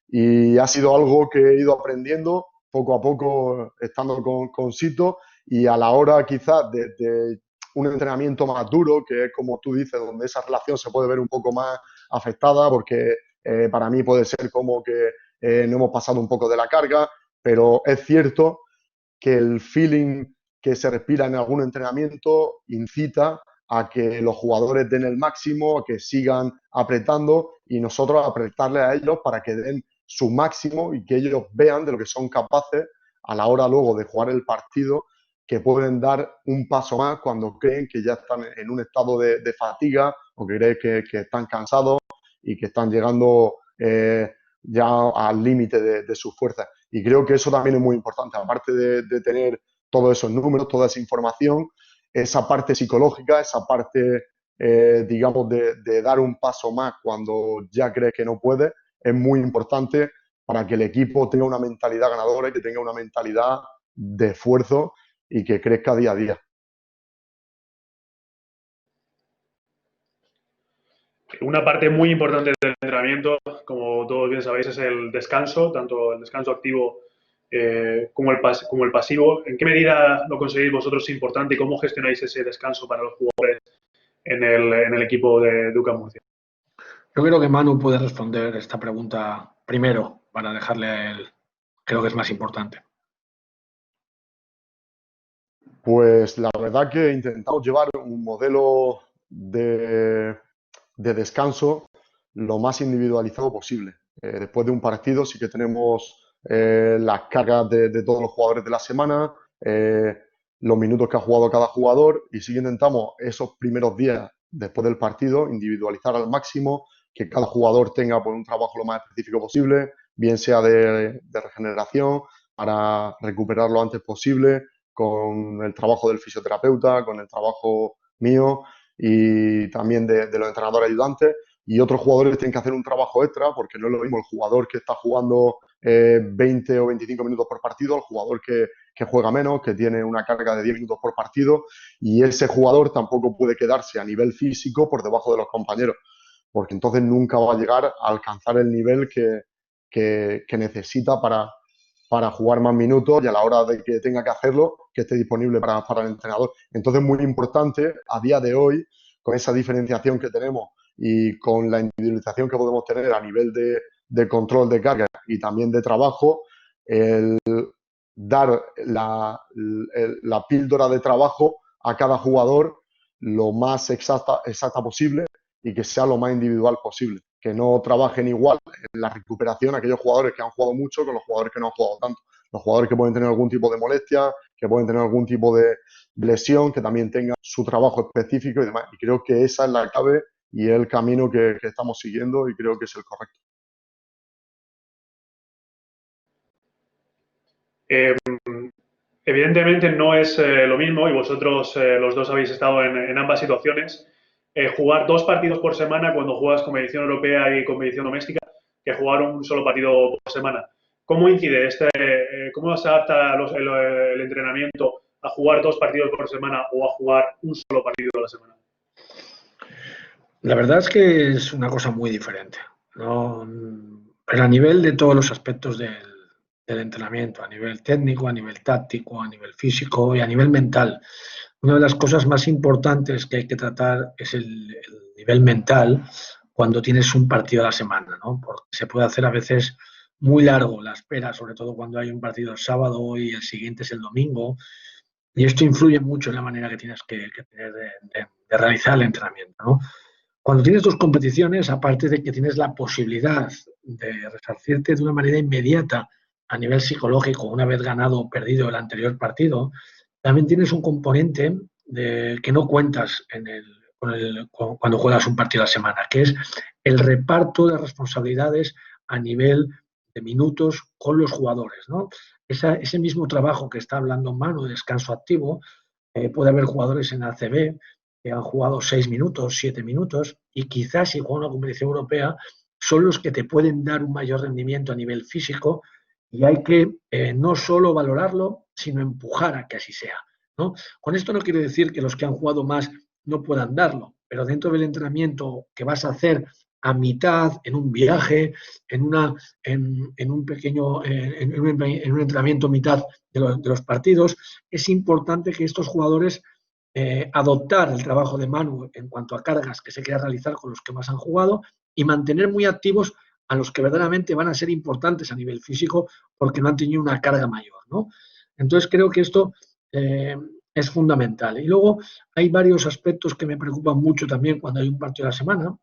Y ha sido algo que he ido aprendiendo poco a poco estando con Sito, y a la hora quizás de un entrenamiento más duro, que es como tú dices, donde esa relación se puede ver un poco más afectada, porque para mí puede ser como que no hemos pasado un poco de la carga, pero es cierto que el feeling que se respira en algún entrenamiento incita a que los jugadores den el máximo, a que sigan apretando y nosotros apretarles a ellos para que den su máximo y que ellos vean de lo que son capaces a la hora luego de jugar el partido, que pueden dar un paso más cuando creen que ya están en un estado de fatiga o que creen que están cansados y que están llegando ya al límite de sus fuerzas. Y creo que eso también es muy importante, aparte de tener todos esos números, toda esa información, esa parte psicológica, esa parte, digamos, de dar un paso más cuando ya crees que no puedes, es muy importante para que el equipo tenga una mentalidad ganadora y que tenga una mentalidad de esfuerzo y que crezca día a día.
Una parte muy importante del entrenamiento, como todos bien sabéis, es el descanso, tanto el descanso activo como el pasivo. ¿En qué medida lo conseguís vosotros importante y cómo gestionáis ese descanso para los jugadores en el equipo de UCAM Murcia?
Yo creo que Manu puede responder esta pregunta primero para dejarle a él, creo que es más importante.
Pues la verdad que intentamos llevar un modelo de descanso lo más individualizado posible. Después de un partido sí que tenemos las cargas de todos los jugadores de la semana, los minutos que ha jugado cada jugador y sí que intentamos esos primeros días después del partido individualizar al máximo, que cada jugador tenga pues, un trabajo lo más específico posible, bien sea de regeneración para recuperar lo antes posible, con el trabajo del fisioterapeuta, con el trabajo mío y también de los entrenadores ayudantes. Y otros jugadores tienen que hacer un trabajo extra porque no es lo mismo el jugador que está jugando 20 o 25 minutos por partido al jugador que juega menos, que tiene una carga de 10 minutos por partido y ese jugador tampoco puede quedarse a nivel físico por debajo de los compañeros porque entonces nunca va a llegar a alcanzar el nivel que necesita para jugar más minutos y a la hora de que tenga que hacerlo, que esté disponible para el entrenador. Entonces, muy importante a día de hoy, con esa diferenciación que tenemos y con la individualización que podemos tener a nivel de control de carga y también de trabajo, el dar la píldora de trabajo a cada jugador lo más exacta posible y que sea lo más individual posible. Que no trabajen igual en la recuperación aquellos jugadores que han jugado mucho con los jugadores que no han jugado tanto. Los jugadores que pueden tener algún tipo de molestia, que pueden tener algún tipo de lesión, que también tengan su trabajo específico y demás. Y creo que esa es la clave y el camino que estamos siguiendo y creo que es el correcto.
Evidentemente no es lo mismo y vosotros los dos habéis estado en ambas situaciones. Jugar 2 partidos por semana cuando juegas competición europea y competición doméstica que jugar un solo partido por semana. ¿Cómo incide cómo se adapta el entrenamiento a jugar 2 partidos por semana o a jugar un solo partido a la semana?
La verdad es que es una cosa muy diferente, ¿no? Pero a nivel de todos los aspectos del entrenamiento, a nivel técnico, a nivel táctico, a nivel físico y a nivel mental. Una de las cosas más importantes que hay que tratar es el nivel mental cuando tienes un partido a la semana, ¿no? Porque se puede hacer a veces muy largo la espera, sobre todo cuando hay un partido el sábado y el siguiente es el domingo. Y esto influye mucho en la manera que tienes que tener de realizar el entrenamiento, ¿no? Cuando tienes 2 competiciones, aparte de que tienes la posibilidad de resarcirte de una manera inmediata a nivel psicológico, una vez ganado o perdido el anterior partido, también tienes un componente que no cuentas cuando juegas un partido a la semana, que es el reparto de responsabilidades a nivel de minutos con los jugadores, ¿no? Ese mismo trabajo que está hablando Manu de descanso activo, puede haber jugadores en ACB que han jugado 6 minutos, 7 minutos, y quizás si juegan una competición europea, son los que te pueden dar un mayor rendimiento a nivel físico y hay que no solo valorarlo, sino empujar a que así sea, ¿no? Con esto no quiero decir que los que han jugado más no puedan darlo, pero dentro del entrenamiento que vas a hacer a mitad, en un viaje, en un pequeño, en un entrenamiento a mitad de los partidos, es importante que estos jugadores adoptar el trabajo de Manu en cuanto a cargas que se quiera realizar con los que más han jugado y mantener muy activos a los que verdaderamente van a ser importantes a nivel físico porque no han tenido una carga mayor, ¿no? Entonces creo que esto es fundamental. Y luego hay varios aspectos que me preocupan mucho también cuando hay un partido a la semana,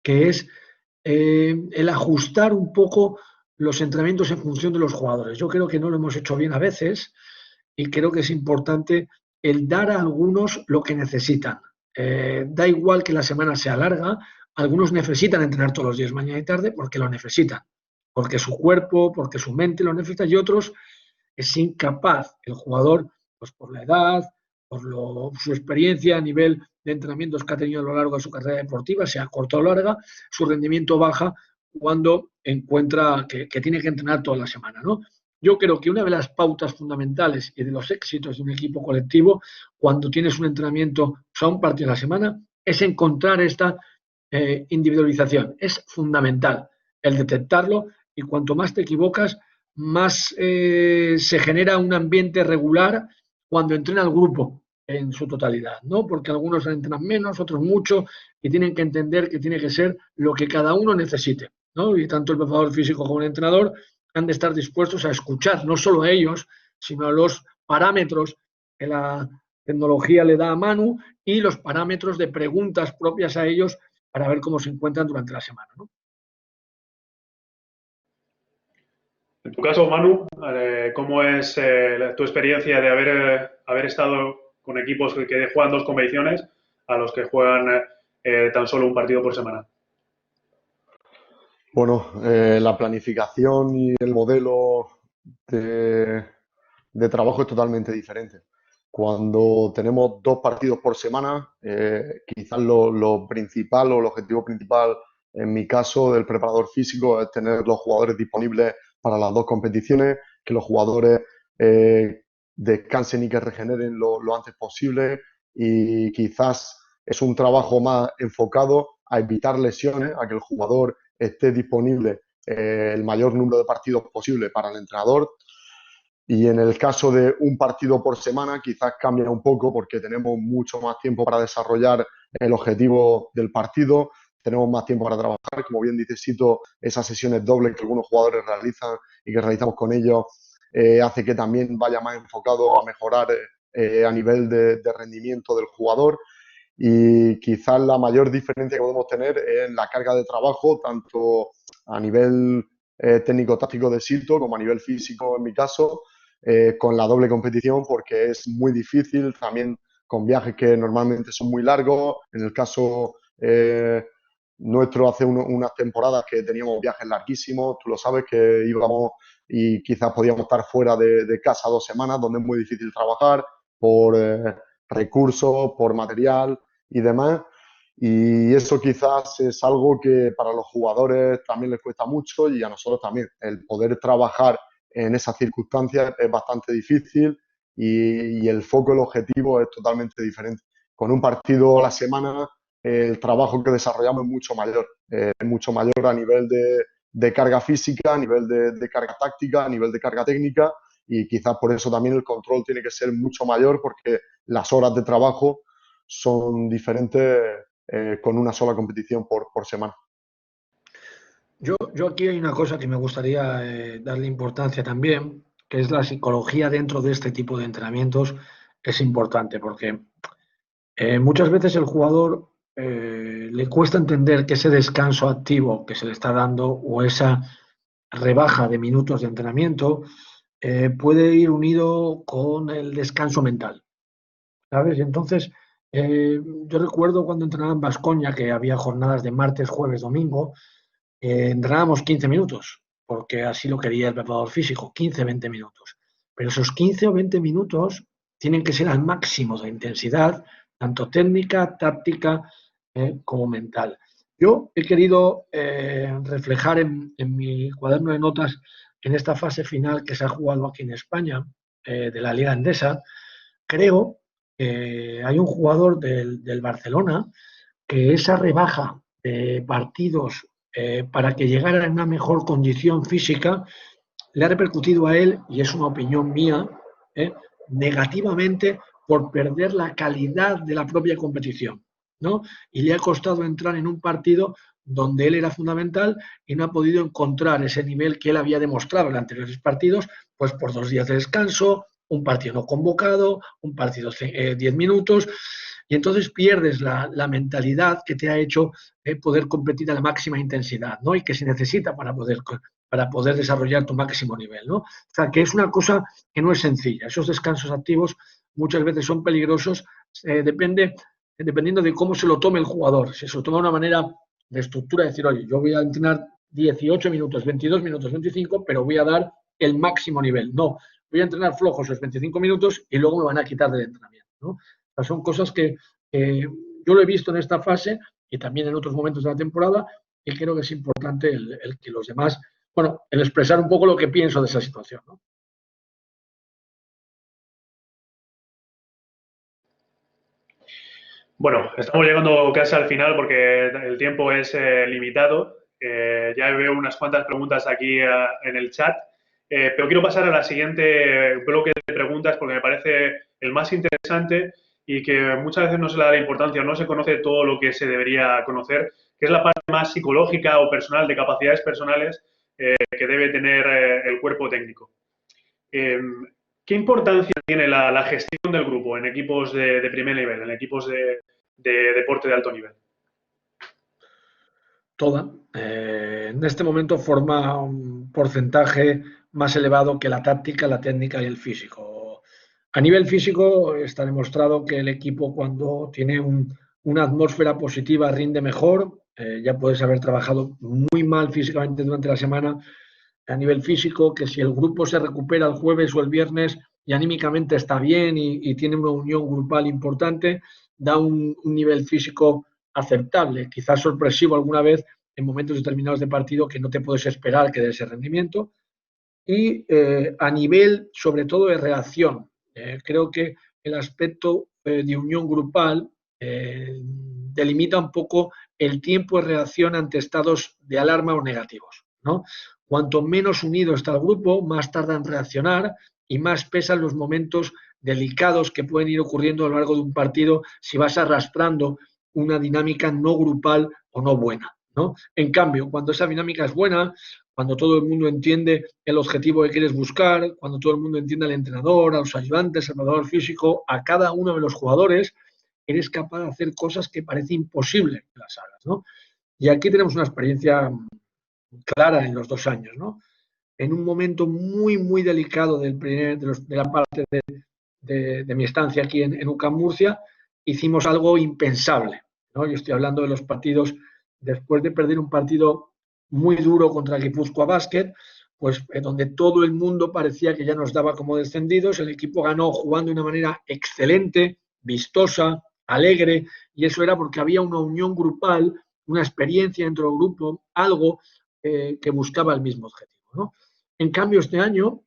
que es el ajustar un poco los entrenamientos en función de los jugadores. Yo creo que no lo hemos hecho bien a veces y creo que es importante el dar a algunos lo que necesitan. Da igual que la semana sea larga, algunos necesitan entrenar todos los días, mañana y tarde, porque lo necesitan, porque su cuerpo, porque su mente lo necesita, y otros es incapaz, el jugador, pues por la edad, su experiencia a nivel de entrenamientos que ha tenido a lo largo de su carrera deportiva, sea corta o larga, su rendimiento baja cuando encuentra que tiene que entrenar toda la semana, ¿no? Yo creo que una de las pautas fundamentales y de los éxitos de un equipo colectivo, cuando tienes un entrenamiento, o sea, un partido a la semana, es encontrar esta individualización. Es fundamental el detectarlo, y cuanto más te equivocas, más se genera un ambiente regular cuando entrena el grupo en su totalidad, ¿no? Porque algunos entrenan menos, otros mucho, y tienen que entender que tiene que ser lo que cada uno necesite, ¿no? Y tanto el preparador físico como el entrenador han de estar dispuestos a escuchar no solo a ellos, sino a los parámetros que la tecnología le da a Manu y los parámetros de preguntas propias a ellos para ver cómo se encuentran durante la semana, ¿no?
En tu caso, Manu, ¿cómo es tu experiencia de haber estado con equipos que juegan dos competiciones a los que juegan tan solo un partido por semana?
Bueno, la planificación y el modelo de, de trabajo es totalmente diferente. Cuando tenemos dos partidos por semana, quizás lo principal o el objetivo principal, en mi caso, del preparador físico, es tener los jugadores disponibles para las dos competiciones, que los jugadores descansen y que regeneren lo antes posible, y quizás es un trabajo más enfocado a evitar lesiones, a que el jugador esté disponible el mayor número de partidos posible para el entrenador. Y en el caso de un partido por semana, quizás cambia un poco porque tenemos mucho más tiempo para desarrollar el objetivo del partido, tenemos más tiempo para trabajar. Como bien dice Sito, esas sesiones dobles que algunos jugadores realizan y que realizamos con ellos, hace que también vaya más enfocado a mejorar a nivel de rendimiento del jugador. Y quizás la mayor diferencia que podemos tener es en la carga de trabajo, tanto a nivel técnico-táctico de Sito como a nivel físico en mi caso, con la doble competición, porque es muy difícil, también con viajes que normalmente son muy largos. En el caso nuestro, hace unas temporadas que teníamos viajes larguísimos, tú lo sabes, que íbamos y quizás podíamos estar fuera de casa 2 semanas, donde es muy difícil trabajar por recursos, por material y demás. Y eso quizás es algo que para los jugadores también les cuesta mucho, y a nosotros también. El poder trabajar en esas circunstancias es bastante difícil, y el foco, el objetivo es totalmente diferente. Con un partido a la semana, el trabajo que desarrollamos es mucho mayor a nivel de carga física, a nivel de carga táctica, a nivel de carga técnica, y quizás por eso también el control tiene que ser mucho mayor, porque las horas de trabajo son diferentes con una sola competición por semana.
Yo aquí hay una cosa que me gustaría darle importancia también, que es la psicología dentro de este tipo de entrenamientos. Es importante porque muchas veces el jugador le cuesta entender que ese descanso activo que se le está dando o esa rebaja de minutos de entrenamiento puede ir unido con el descanso mental, ¿sabes? Y entonces, yo recuerdo cuando entrenaba en Baskonia, que había jornadas de martes, jueves, domingo, entrenábamos 15 minutos, porque así lo quería el preparador físico, 15, 20 minutos. Pero esos 15 o 20 minutos tienen que ser al máximo de intensidad, tanto técnica, táctica, como mental. Yo he querido reflejar en mi cuaderno de notas, en esta fase final que se ha jugado aquí en España, de la Liga Endesa. Creo que hay un jugador del Barcelona que esa rebaja de partidos para que llegara en una mejor condición física le ha repercutido a él, y es una opinión mía, negativamente, por perder la calidad de la propia competición, ¿no? Y le ha costado entrar en un partido donde él era fundamental y no ha podido encontrar ese nivel que él había demostrado en anteriores partidos, pues por 2 días de descanso, un partido no convocado, un partido 10 minutos, y entonces pierdes la mentalidad que te ha hecho poder competir a la máxima intensidad, ¿no? Y que se necesita para poder desarrollar tu máximo nivel, ¿no? O sea, que es una cosa que no es sencilla. Esos descansos activos muchas veces son peligrosos, dependiendo de cómo se lo tome el jugador. Si se lo toma de una manera de estructura, decir, oye, yo voy a entrenar 18 minutos, 22 minutos, 25, pero voy a dar el máximo nivel. No, voy a entrenar flojos esos 25 minutos y luego me van a quitar del entrenamiento, ¿no? O sea, son cosas que yo lo he visto en esta fase y también en otros momentos de la temporada, y creo que es importante el que los demás, bueno, el expresar un poco lo que pienso de esa situación, ¿no?
Bueno, estamos llegando casi al final porque el tiempo es limitado. Ya veo unas cuantas preguntas aquí en el chat, pero quiero pasar a la siguiente bloque de preguntas porque me parece el más interesante y que muchas veces no se le da la importancia, no se conoce todo lo que se debería conocer, que es la parte más psicológica o personal, de capacidades personales que debe tener el cuerpo técnico. ¿Qué importancia tiene la gestión del grupo en equipos de primer nivel, en equipos de deporte de alto nivel?
Toda. En este momento forma un porcentaje más elevado que la táctica, la técnica y el físico. A nivel físico está demostrado que el equipo cuando tiene una atmósfera positiva rinde mejor. Ya puedes haber trabajado muy mal físicamente durante la semana. A nivel físico, que si el grupo se recupera el jueves o el viernes y anímicamente está bien y tiene una unión grupal importante, da un nivel físico aceptable, quizás sorpresivo alguna vez en momentos determinados de partido que no te puedes esperar que dé ese rendimiento. Y a nivel, sobre todo, de reacción, creo que el aspecto de unión grupal delimita un poco el tiempo de reacción ante estados de alarma o negativos, ¿no? Cuanto menos unido está el grupo, más tarda en reaccionar y más pesan los momentos delicados que pueden ir ocurriendo a lo largo de un partido si vas arrastrando una dinámica no grupal o no buena, ¿no? En cambio, cuando esa dinámica es buena, cuando todo el mundo entiende el objetivo que quieres buscar, cuando todo el mundo entiende al entrenador, a los ayudantes, al preparador físico, a cada uno de los jugadores, eres capaz de hacer cosas que parece imposible que las hagas, ¿no? Y aquí tenemos una experiencia clara en los 2 años, ¿no? En un momento muy, muy delicado de la parte de mi estancia aquí en UCAM Murcia, hicimos algo impensable, ¿no? Yo estoy hablando de los partidos, después de perder un partido muy duro contra el Guipúzcoa Basket, pues donde todo el mundo parecía que ya nos daba como descendidos, el equipo ganó jugando de una manera excelente, vistosa, alegre, y eso era porque había una unión grupal, una experiencia dentro del grupo, algo que buscaba el mismo objetivo, ¿no? En cambio, este año,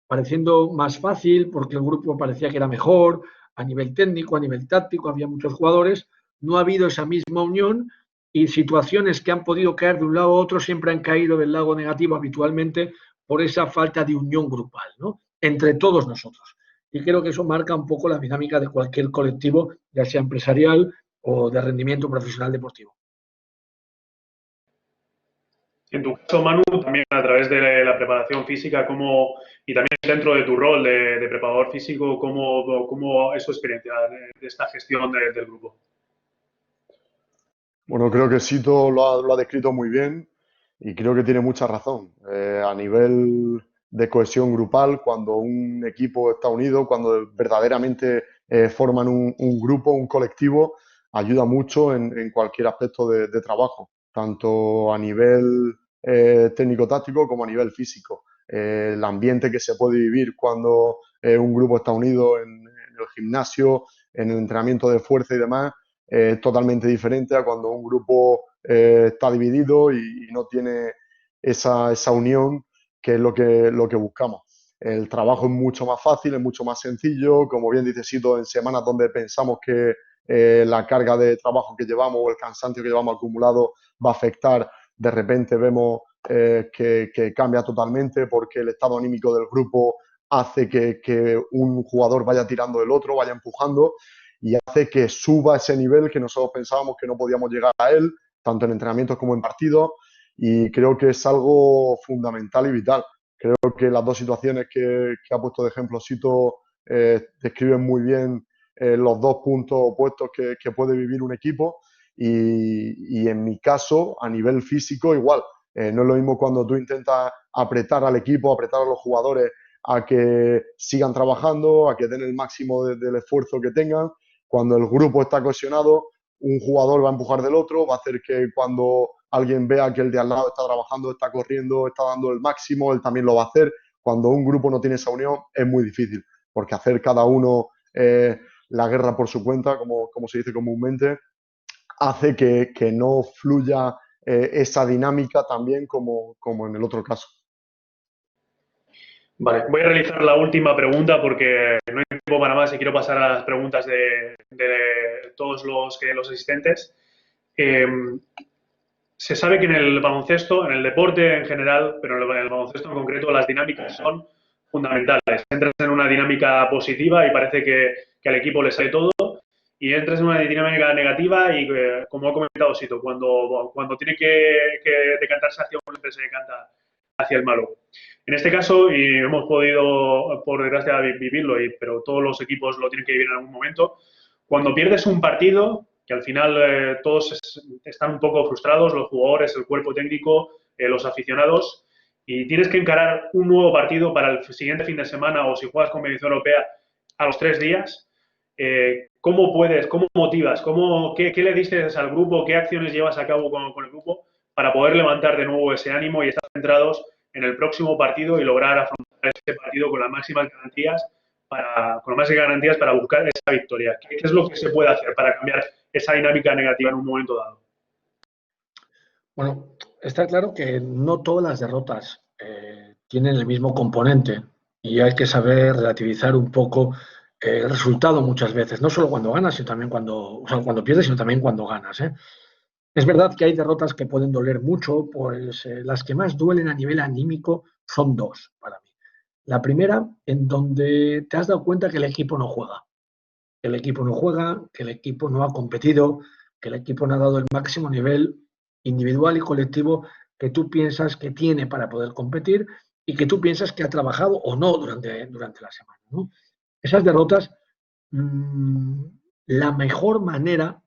pareciendo más fácil, porque el grupo parecía que era mejor, a nivel técnico, a nivel táctico, había muchos jugadores, no ha habido esa misma unión y situaciones que han podido caer de un lado a otro siempre han caído del lado negativo habitualmente por esa falta de unión grupal, ¿no? Entre todos nosotros. Y creo que eso marca un poco la dinámica de cualquier colectivo, ya sea empresarial o de rendimiento profesional deportivo.
En tu caso, Manu, también a través de la preparación física, y también dentro de tu rol de preparador físico, ¿cómo es tu experiencia de esta gestión del grupo?
Bueno, creo que Sito lo ha descrito muy bien y creo que tiene mucha razón. A nivel de cohesión grupal, cuando un equipo está unido, cuando verdaderamente forman un grupo, un colectivo, ayuda mucho en cualquier aspecto de trabajo, tanto a nivel técnico-táctico como a nivel físico. El ambiente que se puede vivir cuando un grupo está unido en el gimnasio, en el entrenamiento de fuerza y demás, es totalmente diferente a cuando un grupo está dividido y no tiene esa unión, que es lo que buscamos. El trabajo es mucho más fácil, es mucho más sencillo, como bien dice Sito, en semanas donde pensamos que la carga de trabajo que llevamos o el cansancio que llevamos acumulado va a afectar, de repente vemos que cambia totalmente porque el estado anímico del grupo hace que un jugador vaya tirando del otro, vaya empujando y hace que suba ese nivel que nosotros pensábamos que no podíamos llegar a él tanto en entrenamientos como en partidos, y creo que es algo fundamental y vital. Creo que las dos situaciones que ha puesto de ejemplo Sito describen muy bien los dos puntos opuestos que puede vivir un equipo, y en mi caso, a nivel físico, igual. No es lo mismo cuando tú intentas apretar al equipo, apretar a los jugadores a que sigan trabajando, a que den el máximo del esfuerzo que tengan. Cuando el grupo está cohesionado, un jugador va a empujar del otro, va a hacer que cuando alguien vea que el de al lado está trabajando, está corriendo, está dando el máximo, él también lo va a hacer. Cuando un grupo no tiene esa unión es muy difícil, porque hacer cada uno la guerra por su cuenta, como se dice comúnmente, hace que no fluya esa dinámica también como en el otro caso.
Vale, voy a realizar la última pregunta porque no hay tiempo para más y quiero pasar a las preguntas de todos los asistentes. Se sabe que en el baloncesto, en el deporte en general, pero en el baloncesto en concreto, las dinámicas son fundamentales. Entras en una dinámica positiva y parece que al equipo le sale todo, y entras en una dinámica negativa y, como ha comentado Sito, cuando tiene que decantarse hacia un lado, se decanta hacia el malo. En este caso, y hemos podido, por desgracia, vivirlo, pero todos los equipos lo tienen que vivir en algún momento, cuando pierdes un partido, que al final todos están un poco frustrados, los jugadores, el cuerpo técnico, los aficionados, y tienes que encarar un nuevo partido para el siguiente fin de semana, o si juegas competición europea a los 3 días, ¿cómo motivas? ¿Qué le dices al grupo? ¿Qué acciones llevas a cabo con el grupo para poder levantar de nuevo ese ánimo y estar centrados en el próximo partido y lograr afrontar ese partido con las máximas garantías para buscar esa victoria? ¿Qué es lo que se puede hacer para cambiar esa dinámica negativa en un momento dado?
Bueno, está claro que no todas las derrotas tienen el mismo componente y hay que saber relativizar un poco el resultado muchas veces, no solo cuando ganas, sino también cuando pierdes, sino también cuando ganas. Es verdad que hay derrotas que pueden doler mucho, pues las que más duelen a nivel anímico son dos para mí. La primera, en donde te has dado cuenta que el equipo no juega, que el equipo no juega, que el equipo no ha competido, que el equipo no ha dado el máximo nivel individual y colectivo que tú piensas que tiene para poder competir y que tú piensas que ha trabajado o no durante la semana, ¿no? Esas derrotas, la mejor manera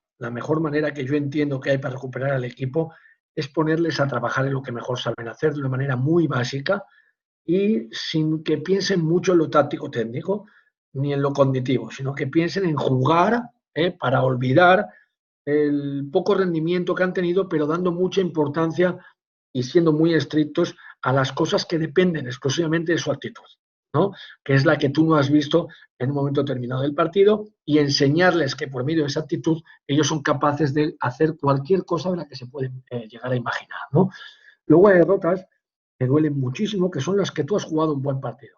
que yo entiendo que hay para recuperar al equipo es ponerles a trabajar en lo que mejor saben hacer de una manera muy básica y sin que piensen mucho en lo táctico técnico ni en lo cognitivo, sino que piensen en jugar para olvidar el poco rendimiento que han tenido, pero dando mucha importancia y siendo muy estrictos a las cosas que dependen exclusivamente de su actitud, ¿no? Que es la que tú no has visto en un momento determinado del partido, y enseñarles que por medio de esa actitud ellos son capaces de hacer cualquier cosa de la que se pueden llegar a imaginar, ¿no? Luego hay derrotas que duelen muchísimo, que son las que tú has jugado un buen partido.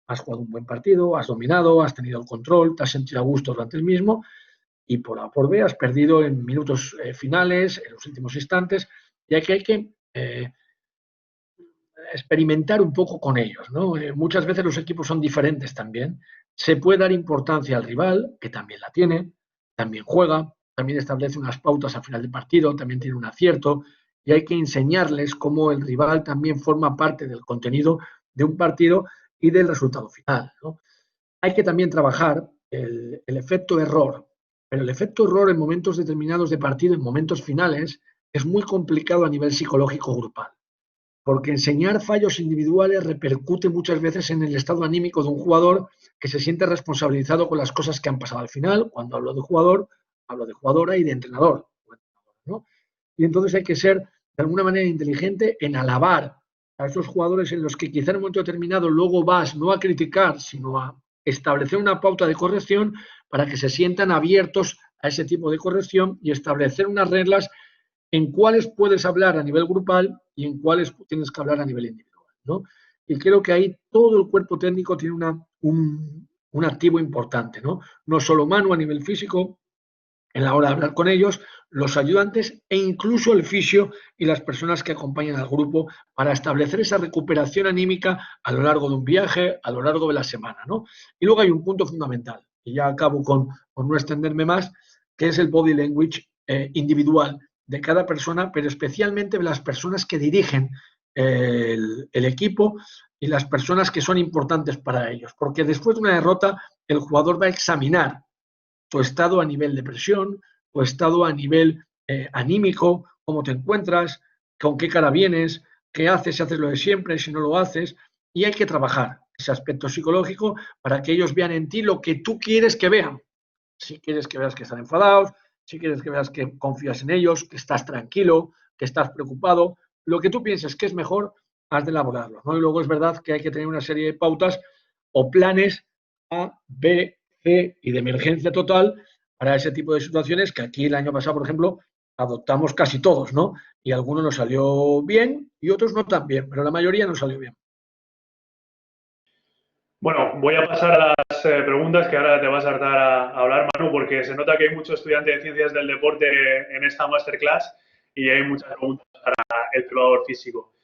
Has jugado un buen partido, has dominado, has tenido el control, te has sentido a gusto durante el mismo, y por A por B has perdido en minutos finales, en los últimos instantes, y aquí hay que experimentar un poco con ellos, ¿no? Muchas veces los equipos son diferentes también. Se puede dar importancia al rival, que también la tiene, también juega, también establece unas pautas al final del partido, también tiene un acierto, y hay que enseñarles cómo el rival también forma parte del contenido de un partido y del resultado final, ¿no? Hay que también trabajar el efecto error, pero el efecto error en momentos determinados de partido, en momentos finales, es muy complicado a nivel psicológico grupal, porque enseñar fallos individuales repercute muchas veces en el estado anímico de un jugador que se siente responsabilizado con las cosas que han pasado al final. Cuando hablo de jugador, hablo de jugadora y de entrenador, ¿no? Y entonces hay que ser de alguna manera inteligente en alabar a esos jugadores en los que quizá en un momento determinado luego vas no a criticar, sino a establecer una pauta de corrección para que se sientan abiertos a ese tipo de corrección y establecer unas reglas en cuáles puedes hablar a nivel grupal y en cuáles tienes que hablar a nivel individual, ¿no? Y creo que ahí todo el cuerpo técnico tiene un activo importante, ¿no? No solo Manu a nivel físico, en la hora de hablar con ellos, los ayudantes e incluso el fisio y las personas que acompañan al grupo para establecer esa recuperación anímica a lo largo de un viaje, a lo largo de la semana, ¿no? Y luego hay un punto fundamental, y ya acabo con no extenderme más, que es el body language individual de cada persona, pero especialmente de las personas que dirigen el equipo y las personas que son importantes para ellos. Porque después de una derrota, el jugador va a examinar tu estado a nivel de presión, tu estado a nivel anímico, cómo te encuentras, con qué cara vienes, qué haces, si haces lo de siempre, si no lo haces, y hay que trabajar ese aspecto psicológico para que ellos vean en ti lo que tú quieres que vean. Si quieres que veas que están enfadados, si quieres que veas que confías en ellos, que estás tranquilo, que estás preocupado, lo que tú pienses que es mejor, has de elaborarlo, ¿no? Y luego es verdad que hay que tener una serie de pautas o planes A, B, C y de emergencia total para ese tipo de situaciones que aquí el año pasado, por ejemplo, adoptamos casi todos, ¿no? Y algunos nos salió bien y otros no tan bien, pero la mayoría nos salió bien.
Bueno, voy a pasar a las preguntas que ahora te vas a hartar a hablar, Manu, porque se nota que hay mucho estudiante de ciencias del deporte en esta masterclass y hay muchas preguntas para el preparador físico.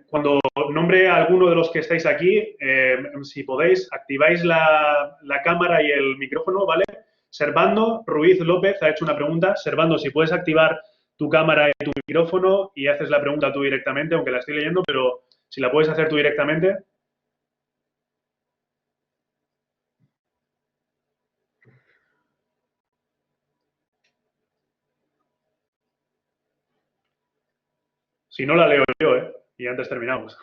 Cuando nombre a alguno de los que estáis aquí, si podéis, activáis la cámara y el micrófono, ¿vale? Servando Ruiz López ha hecho una pregunta. Servando, si puedes activar tu cámara y tu micrófono y haces la pregunta tú directamente, aunque la estoy leyendo, pero si la puedes hacer tú directamente. Si no, la leo yo, ¿eh? Y antes terminamos.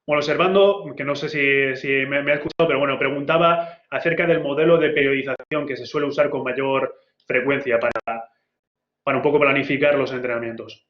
Bueno, Servando, que no sé si me ha escuchado, pero bueno, preguntaba acerca del modelo de periodización que se suele usar con mayor frecuencia para un poco planificar los entrenamientos.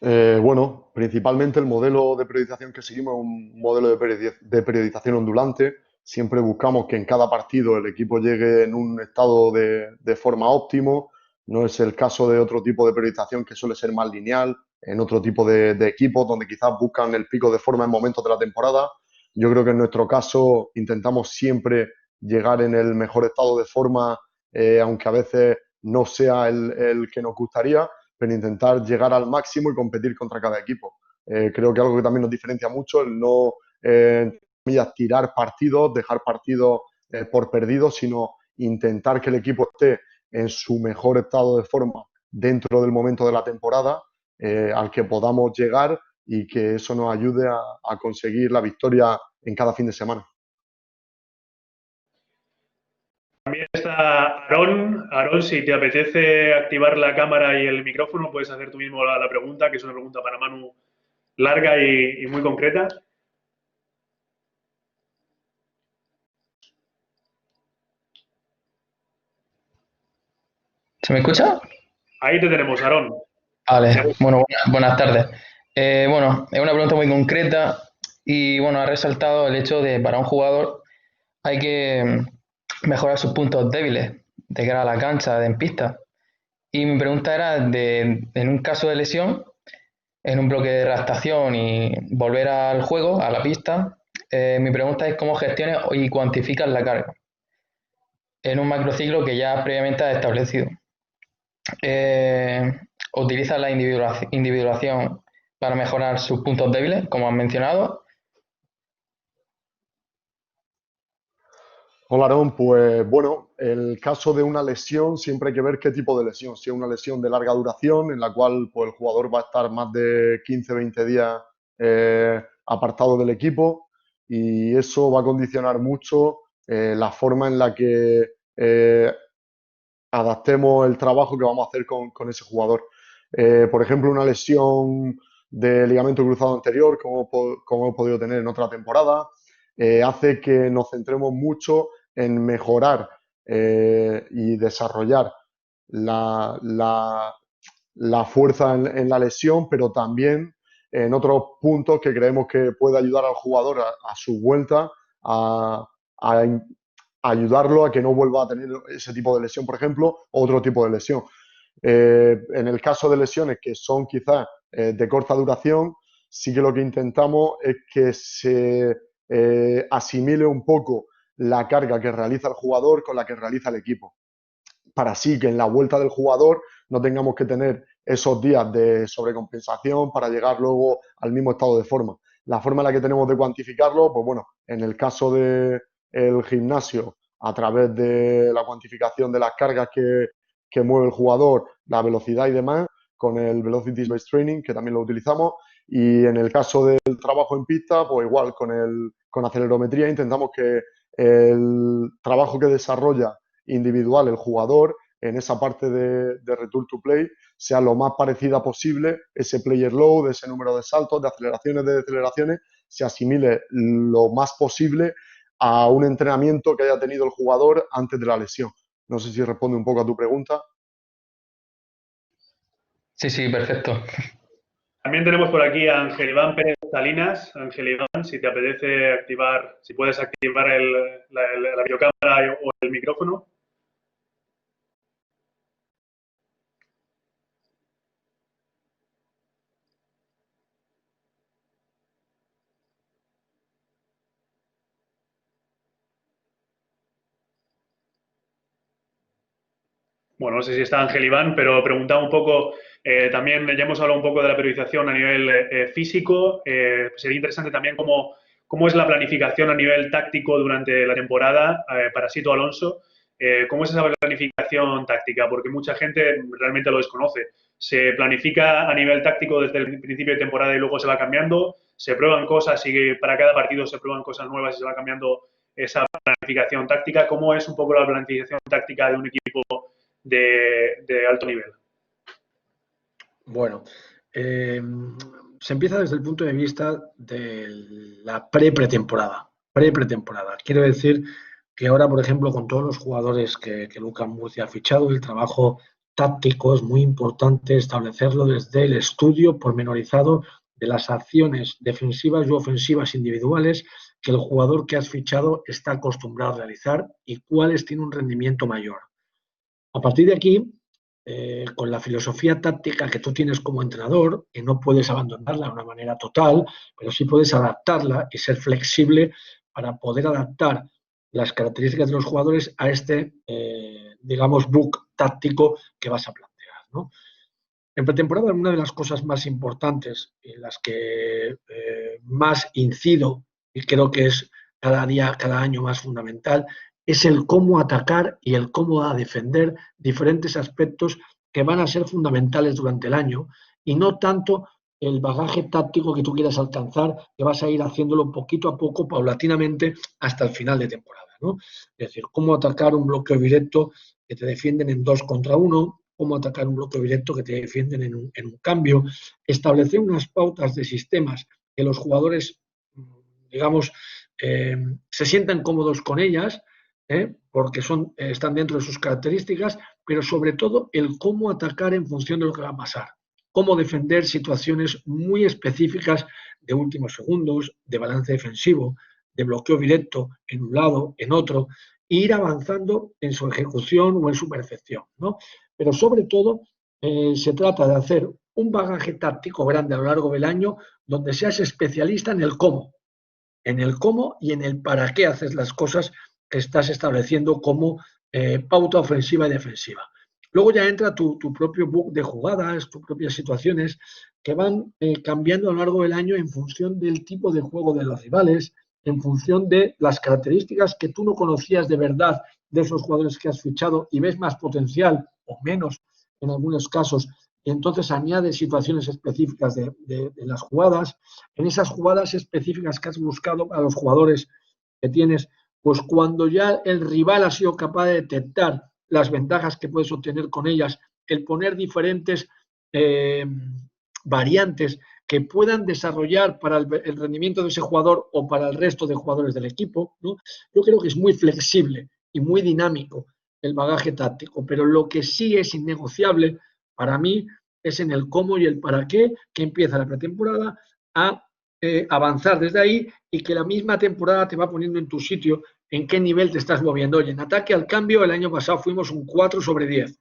Bueno, principalmente el modelo de periodización que seguimos es un modelo de periodización ondulante. Siempre buscamos que en cada partido el equipo llegue en un estado de forma óptimo. No es el caso de otro tipo de periodización que suele ser más lineal, en otro tipo de equipos donde quizás buscan el pico de forma en momentos de la temporada. Yo creo que en nuestro caso intentamos siempre llegar en el mejor estado de forma, aunque a veces no sea el que nos gustaría, pero intentar llegar al máximo y competir contra cada equipo. Creo que algo que también nos diferencia mucho, el no tirar partidos, dejar partidos por perdidos, sino intentar que el equipo esté en su mejor estado de forma dentro del momento de la temporada al que podamos llegar y que eso nos ayude a conseguir la victoria en cada fin de semana.
También está Aarón. Aarón, si te apetece activar la cámara y el micrófono, puedes hacer tú mismo la pregunta, que es una pregunta para Manu larga y muy concreta.
¿Se me escucha?
Ahí te tenemos, Aarón.
Vale, bueno, buenas tardes. Bueno, es una pregunta muy concreta y bueno, ha resaltado el hecho de para un jugador hay que mejorar sus puntos débiles de cara a la cancha, en pista. Y mi pregunta era, en un caso de lesión, en un bloque de readaptación y volver al juego, a la pista, mi pregunta es cómo gestionas y cuantificas la carga en un macrociclo que ya previamente has establecido. Utiliza la individuación para mejorar sus puntos débiles, como han mencionado.
Hola, Aarón. Pues bueno, el caso de una lesión siempre hay que ver qué tipo de lesión. Si es una lesión de larga duración, en la cual pues, el jugador va a estar más de 15-20 días apartado del equipo y eso va a condicionar mucho la forma en la que adaptemos el trabajo que vamos a hacer con ese jugador. Por ejemplo, una lesión de ligamento cruzado anterior, como hemos podido tener en otra temporada, hace que nos centremos mucho en mejorar y desarrollar la fuerza en la lesión, pero también en otros puntos que creemos que puede ayudar al jugador a su vuelta a ayudarlo a que no vuelva a tener ese tipo de lesión, por ejemplo, o otro tipo de lesión. En el caso de lesiones que son quizás de corta duración, sí que lo que intentamos es que se asimile un poco la carga que realiza el jugador con la que realiza el equipo, para así que en la vuelta del jugador no tengamos que tener esos días de sobrecompensación para llegar luego al mismo estado de forma. La forma en la que tenemos de cuantificarlo, pues bueno, en el caso del gimnasio a través de la cuantificación de las cargas que mueve el jugador, la velocidad y demás, con el Velocity Based Training, que también lo utilizamos. Y en el caso del trabajo en pista, pues igual, con acelerometría intentamos que el trabajo que desarrolla individual el jugador en esa parte de Return to Play sea lo más parecida posible, ese player load, ese número de saltos, de aceleraciones, de deceleraciones, se asimile lo más posible a un entrenamiento que haya tenido el jugador antes de la lesión. No sé si responde un poco a tu pregunta.
Sí, sí, perfecto.
También tenemos por aquí a Ángel Iván Pérez Salinas. Ángel Iván, si te apetece activar, si puedes activar la videocámara o el micrófono. Bueno, no sé si está Ángel Iván, pero preguntaba un poco, también ya hemos hablado un poco de la periodización a nivel físico. Sería interesante también cómo es la planificación a nivel táctico durante la temporada para Sito Alonso. ¿Cómo es esa planificación táctica? Porque mucha gente realmente lo desconoce. Se planifica a nivel táctico desde el principio de temporada y luego se va cambiando. Se prueban cosas y para cada partido se prueban cosas nuevas y se va cambiando esa planificación táctica. ¿Cómo es un poco la planificación táctica de un equipo de alto nivel?
Bueno, se empieza desde el punto de vista de la pretemporada. Quiero decir que ahora, por ejemplo, con todos los jugadores que Lucas Murcia ha fichado, el trabajo táctico es muy importante establecerlo desde el estudio pormenorizado de las acciones defensivas y ofensivas individuales que el jugador que has fichado está acostumbrado a realizar y cuáles tienen un rendimiento mayor. A partir de aquí, con la filosofía táctica que tú tienes como entrenador, que no puedes abandonarla de una manera total, pero sí puedes adaptarla y ser flexible para poder adaptar las características de los jugadores a este, digamos, book táctico que vas a plantear, ¿no? En pretemporada, una de las cosas más importantes en las que más incido, y creo que es cada día, cada año más fundamental, es el cómo atacar y el cómo defender diferentes aspectos que van a ser fundamentales durante el año y no tanto el bagaje táctico que tú quieras alcanzar, que vas a ir haciéndolo poquito a poco, paulatinamente, hasta el final de temporada, ¿no? Es decir, cómo atacar un bloqueo directo que te defienden en 2 contra 1, cómo atacar un bloqueo directo que te defienden en un cambio, establecer unas pautas de sistemas que los jugadores, digamos, se sientan cómodos con ellas, porque están dentro de sus características, pero sobre todo el cómo atacar en función de lo que va a pasar, cómo defender situaciones muy específicas de últimos segundos, de balance defensivo, de bloqueo directo en un lado, en otro, e ir avanzando en su ejecución o en su perfección, ¿no? Pero sobre todo se trata de hacer un bagaje táctico grande a lo largo del año donde seas especialista en el cómo y en el para qué haces las cosas que estás estableciendo como pauta ofensiva y defensiva. Luego ya entra tu propio book de jugadas, tus propias situaciones que van cambiando a lo largo del año en función del tipo de juego de los rivales, en función de las características que tú no conocías de verdad de esos jugadores que has fichado y ves más potencial o menos en algunos casos, y entonces añade situaciones específicas de las jugadas. En esas jugadas específicas que has buscado a los jugadores que tienes, pues cuando ya el rival ha sido capaz de detectar las ventajas que puedes obtener con ellas, el poner diferentes variantes que puedan desarrollar para el rendimiento de ese jugador o para el resto de jugadores del equipo, ¿no? Yo creo que es muy flexible y muy dinámico el bagaje táctico, pero lo que sí es innegociable para mí es en el cómo y el para qué, que empieza la pretemporada a avanzar desde ahí y que la misma temporada te va poniendo en tu sitio en qué nivel te estás moviendo. Oye, en ataque al cambio el año pasado fuimos un 4/10,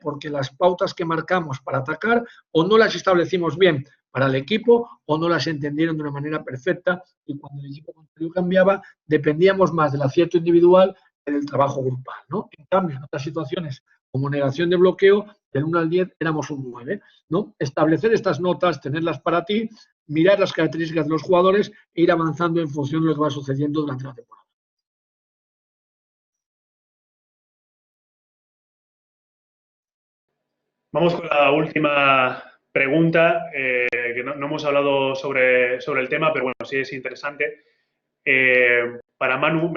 porque las pautas que marcamos para atacar o no las establecimos bien para el equipo o no las entendieron de una manera perfecta y cuando el equipo contrario cambiaba dependíamos más del acierto individual que del trabajo grupal, ¿no? En cambio, en otras situaciones como negación de bloqueo, del 1 al 10 éramos un 9, ¿no? Establecer estas notas, tenerlas para ti, mirar las características de los jugadores e ir avanzando en función de lo que va sucediendo durante la temporada.
Vamos con la última pregunta, que no hemos hablado sobre el tema, pero bueno, sí es interesante. Para Manu,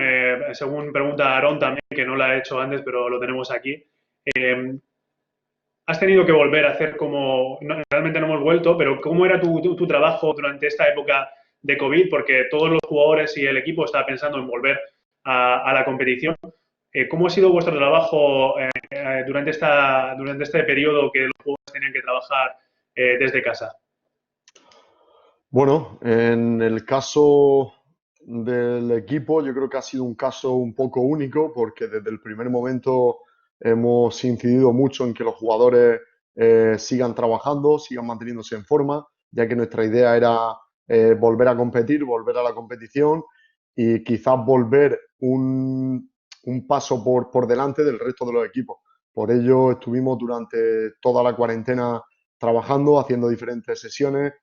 según pregunta Aarón también, que no la he hecho antes, pero lo tenemos aquí. Has tenido que volver a hacer como, realmente no hemos vuelto, pero ¿cómo era tu trabajo durante esta época de COVID? Porque todos los jugadores y el equipo estaban pensando en volver a la competición. ¿Cómo ha sido vuestro trabajo durante este periodo que los jugadores tenían que trabajar desde casa?
Bueno, en el caso del equipo, yo creo que ha sido un caso un poco único porque desde el primer momento hemos incidido mucho en que los jugadores sigan trabajando, sigan manteniéndose en forma, ya que nuestra idea era volver a competir, volver a la competición y quizás volver un paso por delante del resto de los equipos. Por ello estuvimos durante toda la cuarentena trabajando, haciendo diferentes sesiones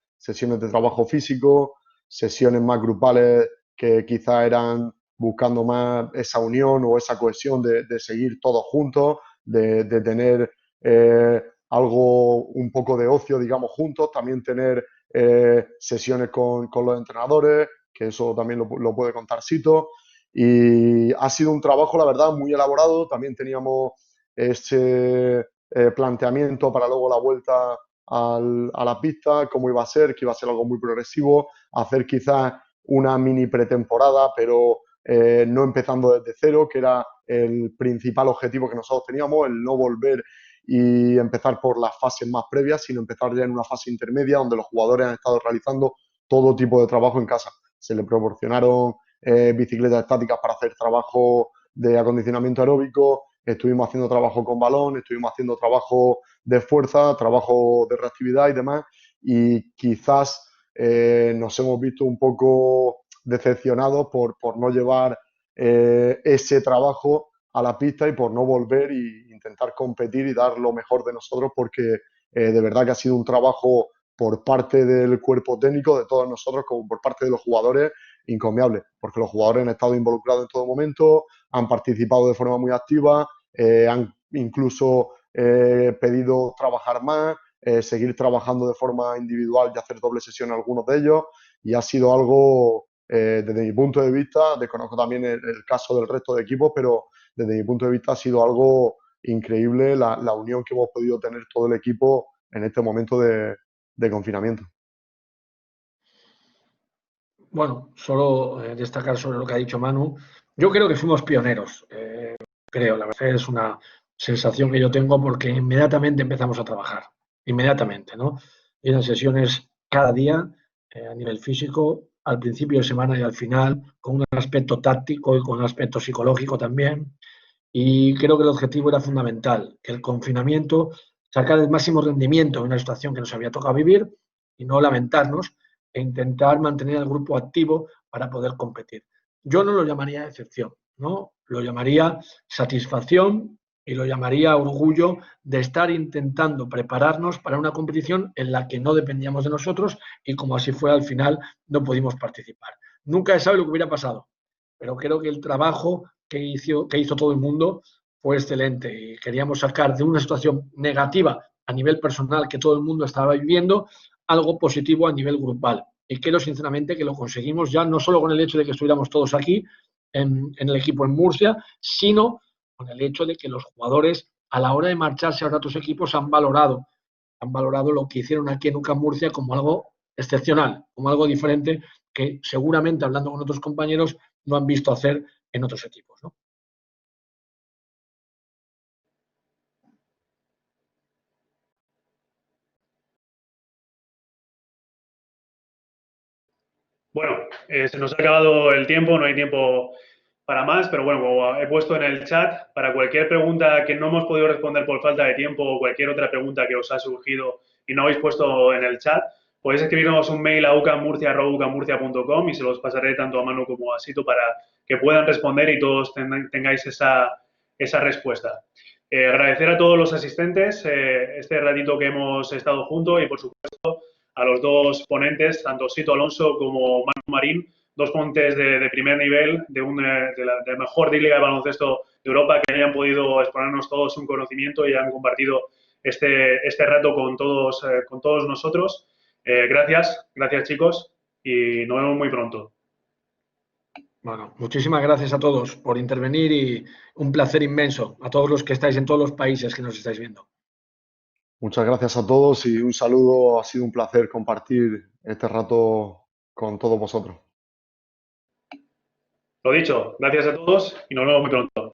de trabajo físico, sesiones más grupales que quizá eran buscando más esa unión o esa cohesión de seguir todos juntos, de tener algo, un poco de ocio, digamos, juntos, también tener sesiones con los entrenadores, que eso también lo puede contar Sito. Y ha sido un trabajo, la verdad, muy elaborado. También teníamos ese planteamiento para luego la vuelta a la pista, cómo iba a ser, que iba a ser algo muy progresivo, hacer quizás una mini pretemporada, pero no empezando desde cero, que era el principal objetivo que nosotros teníamos, el no volver y empezar por las fases más previas, sino empezar ya en una fase intermedia donde los jugadores han estado realizando todo tipo de trabajo en casa. Se le proporcionaron bicicletas estáticas para hacer trabajo de acondicionamiento aeróbico, estuvimos haciendo trabajo con balón, estuvimos haciendo trabajo de fuerza, trabajo de reactividad y demás, y quizás nos hemos visto un poco decepcionados por no llevar ese trabajo a la pista y por no volver e intentar competir y dar lo mejor de nosotros, porque de verdad que ha sido un trabajo por parte del cuerpo técnico, de todos nosotros, como por parte de los jugadores, encomiable, porque los jugadores han estado involucrados en todo momento, han participado de forma muy activa, han incluso pedido trabajar más, seguir trabajando de forma individual y hacer doble sesión algunos de ellos, y ha sido algo, desde mi punto de vista, desconozco también el caso del resto de equipos, pero desde mi punto de vista ha sido algo increíble la unión que hemos podido tener todo el equipo en este momento de confinamiento.
Bueno, solo destacar sobre lo que ha dicho Manu. Yo creo que fuimos pioneros. Creo, la verdad es una sensación que yo tengo porque inmediatamente empezamos a trabajar. Inmediatamente, ¿no? Eran sesiones cada día a nivel físico, al principio de semana y al final, con un aspecto táctico y con un aspecto psicológico también. Y creo que el objetivo era fundamental, que el confinamiento, sacar el máximo rendimiento en una situación que nos había tocado vivir y no lamentarnos e intentar mantener al grupo activo para poder competir. Yo no lo llamaría excepción, ¿no? Lo llamaría satisfacción y lo llamaría orgullo de estar intentando prepararnos para una competición en la que no dependíamos de nosotros y como así fue al final no pudimos participar. Nunca se sabe lo que hubiera pasado, pero creo que el trabajo que hizo todo el mundo fue excelente y queríamos sacar de una situación negativa a nivel personal que todo el mundo estaba viviendo algo positivo a nivel grupal. Y creo sinceramente que lo conseguimos ya no solo con el hecho de que estuviéramos todos aquí en el equipo en Murcia, sino con el hecho de que los jugadores a la hora de marcharse a otros equipos han valorado lo que hicieron aquí en UCAM Murcia como algo excepcional, como algo diferente que seguramente hablando con otros compañeros no han visto hacer en otros equipos, ¿no?
Bueno, se nos ha acabado el tiempo, no hay tiempo para más, pero bueno, como he puesto en el chat, para cualquier pregunta que no hemos podido responder por falta de tiempo o cualquier otra pregunta que os ha surgido y no habéis puesto en el chat, podéis escribirnos un mail a ucamurcia.com y se los pasaré tanto a Manu como a Sito para que puedan responder y todos tengáis esa respuesta. Agradecer a todos los asistentes este ratito que hemos estado juntos y, por supuesto, a los dos ponentes, tanto Sito Alonso como Manu Marín, dos ponentes de primer nivel, de la mejor liga de baloncesto de Europa, que hayan podido exponernos todos un conocimiento y han compartido este rato con todos nosotros. Gracias chicos, y nos vemos muy pronto.
Bueno, muchísimas gracias a todos por intervenir y un placer inmenso a todos los que estáis en todos los países que nos estáis viendo.
Muchas gracias a todos y un saludo. Ha sido un placer compartir este rato con todos vosotros.
Lo dicho, gracias a todos y nos vemos muy pronto.